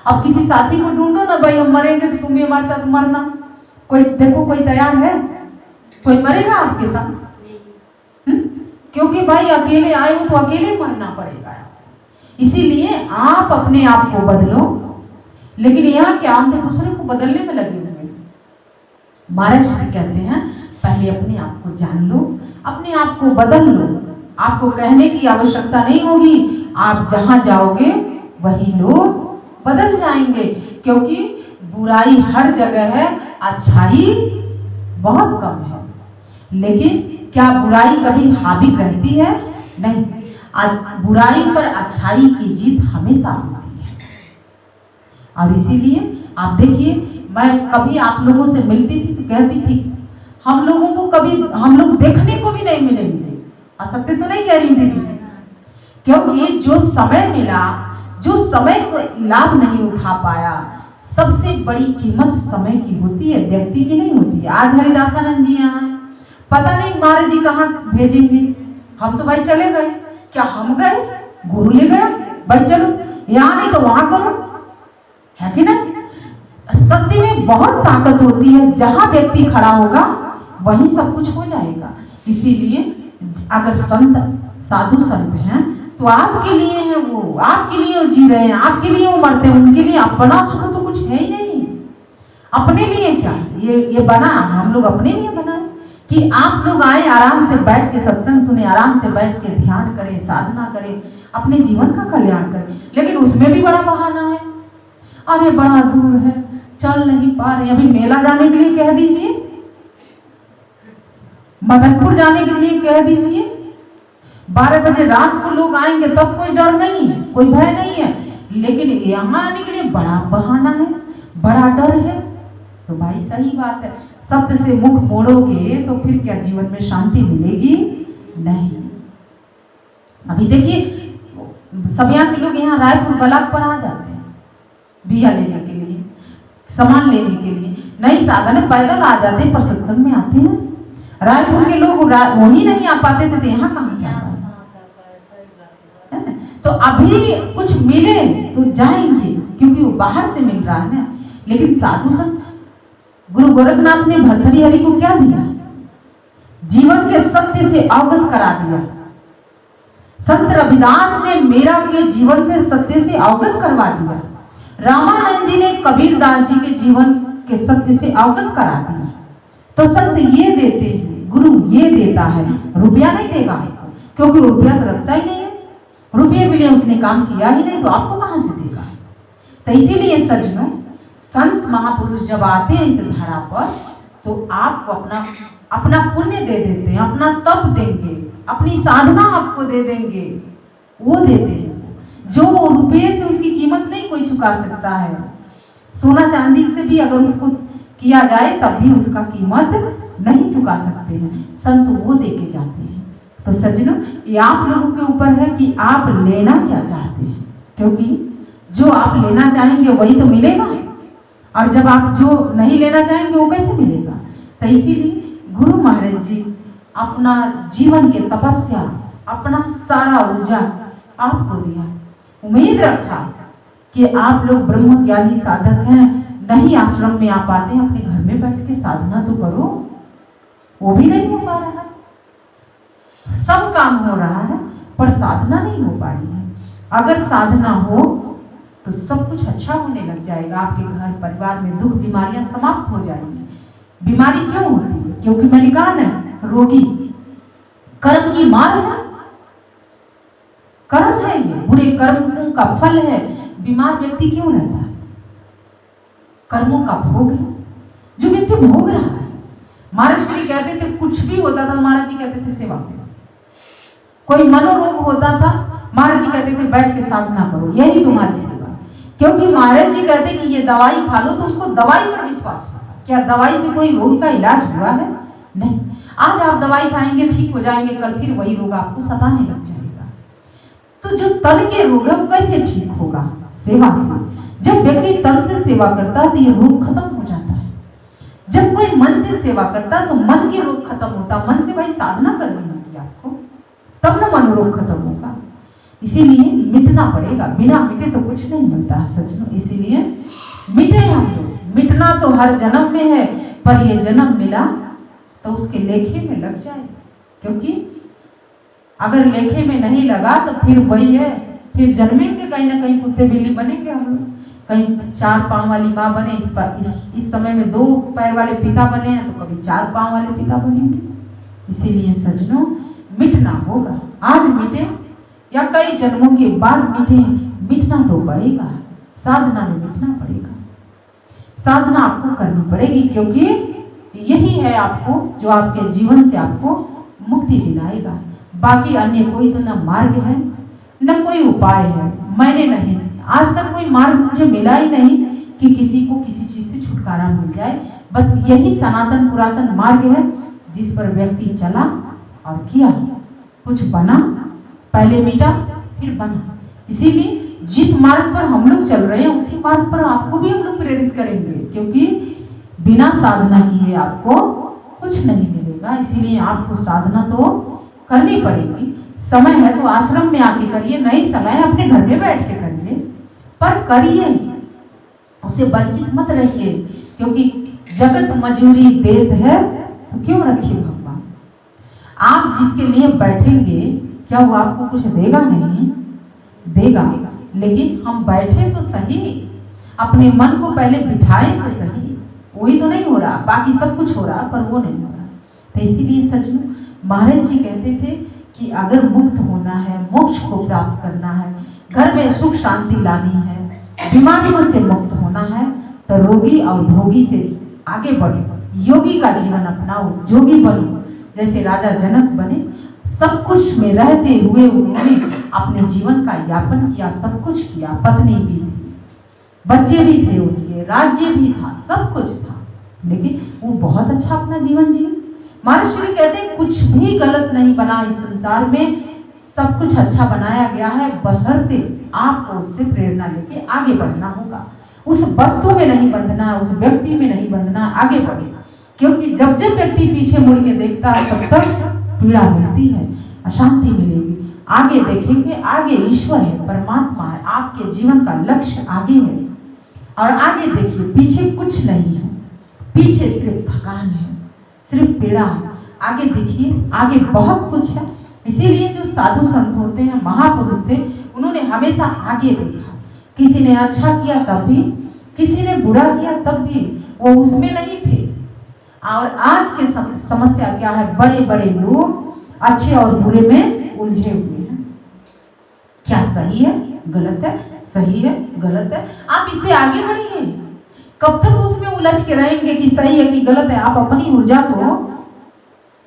अब किसी साथी को ढूंढो ना भाई, हम मरेंगे तो तुम भी हमारे साथ मरना। कोई देखो, कोई तैयार है? कोई मरेगा आपके साथ? क्योंकि भाई अकेले आए हो तो अकेले मरना पड़ेगा। इसीलिए आप अपने आप को बदलो, लेकिन यहाँ क्या हम तो दूसरे को बदलने में लगे हुए। महाराज श्री कहते हैं पहले अपने आप को जान लो, अपने आप को बदल लो। आपको कहने की आवश्यकता नहीं होगी, आप जहां जाओगे वही लोग बदल जाएंगे, क्योंकि बुराई हर जगह है, अच्छाई बहुत कम है। लेकिन क्या बुराई कभी हावी रहती है? नहीं। बुराई पर अच्छाई की जीत हमेशा होती है। और इसीलिए आप देखिए, मैं कभी आप लोगों से मिलती थी तो कहती थी हम लोगों को कभी हम लोग देखने को भी नहीं मिलेंगे। असत्य तो नहीं कह रही थी, क्योंकि जो समय मिला, जो समय को लाभ नहीं उठा पाया, सबसे बड़ी कीमत समय की होती है, व्यक्ति की नहीं होती है। आज हरिदासानंद जी यहाँ हैं, पता नहीं महाराज जी कहाँ भेजेंगे। हम तो भाई चले गए, क्या हम गए? गुरु ले गया, भाई चलो यहाँ नहीं तो वहां करो, है कि नहीं? सत्य में बहुत ताकत होती है, जहां व्यक्ति खड़ा होगा वहीं सब कुछ हो जाएगा। इसीलिए अगर संत साधु संत हैं तो आपके लिए है, वो आपके लिए वो जी रहे हैं, आपके लिए वो मरते हैं, उनके लिए अपना सुख तो कुछ है ही नहीं। अपने लिए क्या ये बना, हम लोग अपने लिए बना कि आप लोग आए, आराम से बैठ के सत्संग सुने, आराम से बैठ के ध्यान करें, साधना करें, अपने जीवन का कल्याण करें। लेकिन उसमें भी बड़ा बहाना है, अरे बड़ा दूर है, चल नहीं पा रहे। अभी मेला जाने के लिए कह दीजिए, मदनपुर जाने के लिए कह दीजिए, 12 बजे रात को लोग आएंगे तब कोई डर नहीं है, कोई भय नहीं है। लेकिन यहाँ आने के लिए बड़ा बहाना है, बड़ा डर है। तो भाई सही बात है, सत्य से मुख मोड़ोगे तो फिर क्या जीवन में शांति मिलेगी? नहीं। अभी देखिए सबिया के लोग यहाँ रायपुर बलाक पर आ जाते हैं बिया लेने के लिए, सामान लेने के लिए, नई साधन पैदल आ जाते हैं, पर सत्संग में आते हैं। रायपुर के लोग वही नहीं आ पाते थे तो यहाँ कहाँ से आ? तो अभी कुछ मिले तो जाएंगे, क्योंकि वो बाहर से मिल रहा है ना। लेकिन साधु संत, गुरु गोरखनाथ ने भर्तृहरि को क्या दिया? जीवन के सत्य से अवगत करा दिया। संत रविदास ने मेरा के जीवन से सत्य से अवगत करवा दिया। रामानंद जी ने कबीरदास जी के जीवन के सत्य से अवगत करा दिया। तो संत ये देते हैं, गुरु ये देता है, रुपया नहीं देगा, क्योंकि रुपया तो रखता ही नहीं है। रुपये के लिए उसने काम किया ही नहीं तो आपको कहाँ से देगा। तो इसीलिए सज्जनों, संत महापुरुष जब आते हैं इस धरा पर तो आपको अपना पुण्य दे देते हैं, अपना तप देंगे, अपनी साधना आपको दे देंगे, वो देते हैं जो रुपये से उसकी कीमत नहीं कोई चुका सकता है। सोना चांदी से भी अगर उसको किया जाए तब भी उसका कीमत नहीं चुका सकते हैं, संत वो दे के जाते हैं। तो सज्जनों, ये आप लोगों के ऊपर है कि आप लेना क्या चाहते हैं, क्योंकि जो आप लेना चाहेंगे वही तो मिलेगा, और जब आप जो नहीं लेना चाहेंगे वो कैसे मिलेगा। तो इसीलिए गुरु महाराज जी अपना जीवन के तपस्या, अपना सारा ऊर्जा आपको दिया, उम्मीद रखा कि आप लोग ब्रह्म ज्ञानी साधक हैं, नहीं आश्रम में आ पाते हैं, अपने घर में बैठ के साधना तो करो। वो भी नहीं हो पा रहा है, सब काम हो रहा है पर साधना नहीं हो पा रही है। अगर साधना हो तो सब कुछ अच्छा होने लग जाएगा, आपके घर परिवार में दुख बीमारियां समाप्त हो जाएंगी। बीमारी क्यों होती है? क्योंकि मैंने कहा ना, रोगी कर्म की मार है, कर्म है, ये बुरे कर्मों का फल है। बीमार व्यक्ति क्यों रहता है? कर्मों का भोग है जो व्यक्ति भोग रहा है। महाराज श्री कहते थे कुछ भी होता था, महाराज जी कहते थे सेवा करो। कोई मनोरोग होता था, महाराज जी कहते थे बैठ के साधना करो, यही तुम्हारी सेवा। क्योंकि महाराज जी कहते कि ये दवाई खा लो, तो उसको दवाई पर विश्वास होगा। क्या दवाई से कोई रोग का इलाज हुआ है? नहीं। आज आप दवाई खाएंगे ठीक हो जाएंगे, कल फिर वही रोग आपको सताने लग जाएगा। तो जो तन के रोग है वो कैसे ठीक होगा? सेवा से। जब व्यक्ति तन से सेवा करता है तो ये रोग खत्म हो जाता है। जब कोई मन से सेवा करता है तो मन के रोग खत्म होता। मन से भाई साधना करनी होगी आपको, तब ना मनोरोग खत्म होगा। इसीलिए मिटना पड़ेगा, बिना मिटे तो कुछ नहीं मिलता है सज्जनों। इसीलिए मिटे हम लोग। मिटना तो हर जन्म में है, पर ये जन्म मिला तो उसके लेखे में लग जाए। क्योंकि अगर लेखे में नहीं लगा तो फिर वही है, फिर जन्मेंगे कहीं ना कहीं कुत्ते बिल्ली बनेंगे हम लोग। कहीं 4 पांव वाली माँ बने, इस समय में 2 पैर वाले पिता बने हैं तो कभी 4 पांव वाले पिता बनेंगे। इसीलिए सज्जनों, मिटना होगा। आज मिटे या कई जन्मों के बाद मिटे, मिटना तो पड़ेगा। साधना में मिटना पड़ेगा, साधना आपको करनी पड़ेगी, क्योंकि यही है आपको जो आपके जीवन से आपको मुक्ति दिलाएगा। बाकी अन्य कोई तो न मार्ग है न कोई उपाय है। मैंने नहीं, आज तक कोई मार्ग मुझे मिला ही नहीं कि किसी को किसी चीज से छुटकारा मिल जाए। बस यही सनातन पुरातन मार्ग है जिस पर व्यक्ति चला और किया, कुछ बना, पहले मिटा फिर बना। इसीलिए जिस मार्ग पर हम लोग चल रहे हैं उसी मार्ग पर आपको भी हम लोग प्रेरित करेंगे, क्योंकि बिना साधना किए आपको कुछ नहीं मिलेगा। इसीलिए आपको साधना तो करनी पड़ेगी। समय है तो आश्रम में आके करिए, नहीं समय है अपने घर में बैठ के करिए, पर करिए, उससे वंचित मत रहिए। क्योंकि जगत मजूरी देत है तो क्यों रखिए भगवान। आप जिसके लिए बैठेंगे क्या वो आपको कुछ देगा? नहीं देगा। लेकिन हम बैठे तो सही, अपने मन को पहले बिठाए तो सही। वही तो नहीं हो रहा, बाकी सब कुछ हो रहा पर वो नहीं हो रहा। तो इसीलिए सज्जनों, महाराज जी कहते थे कि अगर मुक्त होना है, मोक्ष को प्राप्त करना है, घर में सुख शांति लानी है, बीमारियों से मुक्त होना है, तो रोगी और भोगी से आगे बढ़ो, योगी का जीवन अपनाओ, जोगी बनो। जैसे राजा जनक बने, सब कुछ में रहते हुए उन्होंने अपने जीवन का यापन किया, सब कुछ किया। पत्नी भी थी, बच्चे भी थे उनके, राज्य भी था, सब कुछ था, लेकिन वो बहुत अच्छा अपना जीवन जिए। महाराज श्री कहते हैं कुछ भी गलत नहीं बना इस संसार में, सब कुछ अच्छा बनाया गया है, बशर्ते आपको उससे प्रेरणा लेके आगे बढ़ना होगा। उस वस्तु में नहीं बंधना, उस व्यक्ति में नहीं बंधना, आगे बढ़े। क्योंकि जब जब व्यक्ति पीछे मुड़ के देखता है तब तक पीड़ा मिलती है, अशांति मिलेगी। आगे देखेंगे, आगे ईश्वर है, परमात्मा है, आपके जीवन का लक्ष्य आगे है। और आगे देखिए, पीछे कुछ नहीं है, पीछे सिर्फ थकान है, सिर्फ पीड़ा है। आगे देखिए, आगे बहुत कुछ है। इसीलिए जो साधु संत होते हैं, महापुरुष थे, उन्होंने हमेशा आगे देखा। किसी ने अच्छा किया तब भी, किसी ने बुरा किया तब भी, वो उसमें नहीं थे। और आज के समस्या क्या है, बड़े बड़े लोग अच्छे और बुरे में उलझे हुए हैं। क्या सही है गलत है, सही है गलत है, आप इससे आगे बढ़िए। कब तक उसमें उलझ के रहेंगे कि सही है कि गलत है? आप अपनी ऊर्जा को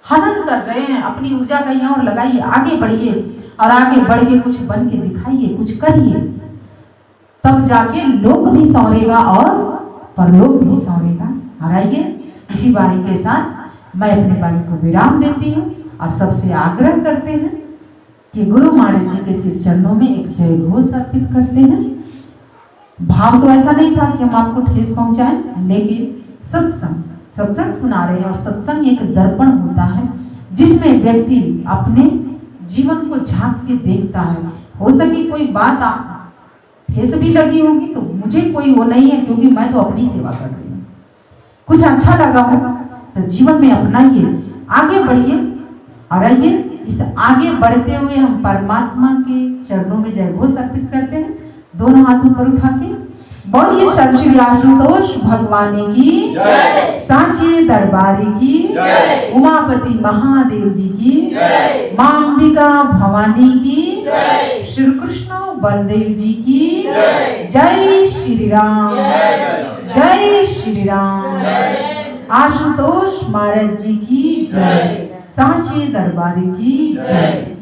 हनन कर रहे हैं, अपनी ऊर्जा का यहाँ और लगाइए, आगे बढ़िए और आगे बढ़ के कुछ बन के दिखाइए, कुछ करिए, तब जाके लोक भी संवरेगा और परलोक भी संवरेगा। और आइए इसी वाणी के साथ मैं अपनी वाणी को विराम देती हूँ और सबसे आग्रह करते हैं कि गुरु महाराज जी के सिर चरणों में एक जय घोष अर्पित करते हैं। भाव तो ऐसा नहीं था कि हम आपको ठेस पहुंचाएं, लेकिन सत्संग सुना रहे हैं और सत्संग एक दर्पण होता है जिसमें व्यक्ति अपने जीवन को झांक के देखता है। हो सके कोई बात आप ठेस भी लगी होगी तो मुझे कोई वो नहीं है, क्योंकि मैं तो अपनी सेवा कर रही हूँ। कुछ अच्छा लगा हो तो जीवन में अपनाइए, आगे बढ़िए और आइए इस आगे बढ़ते हुए हम परमात्मा के चरणों में जय घोष अर्पित करते हैं। दोनों हाथ ऊपर उठा के बोलिए श्री श्री आशुतोष भगवान की जय, सांची दरबारी की जय, उमापति महादेव जी की जय, मां अंबिका भवानी की जय, श्री कृष्ण बलदेव जी की जय, जय श्री राम, जय श्री राम, आशुतोष महाराज जी की जय, सांची दरबारी की जय।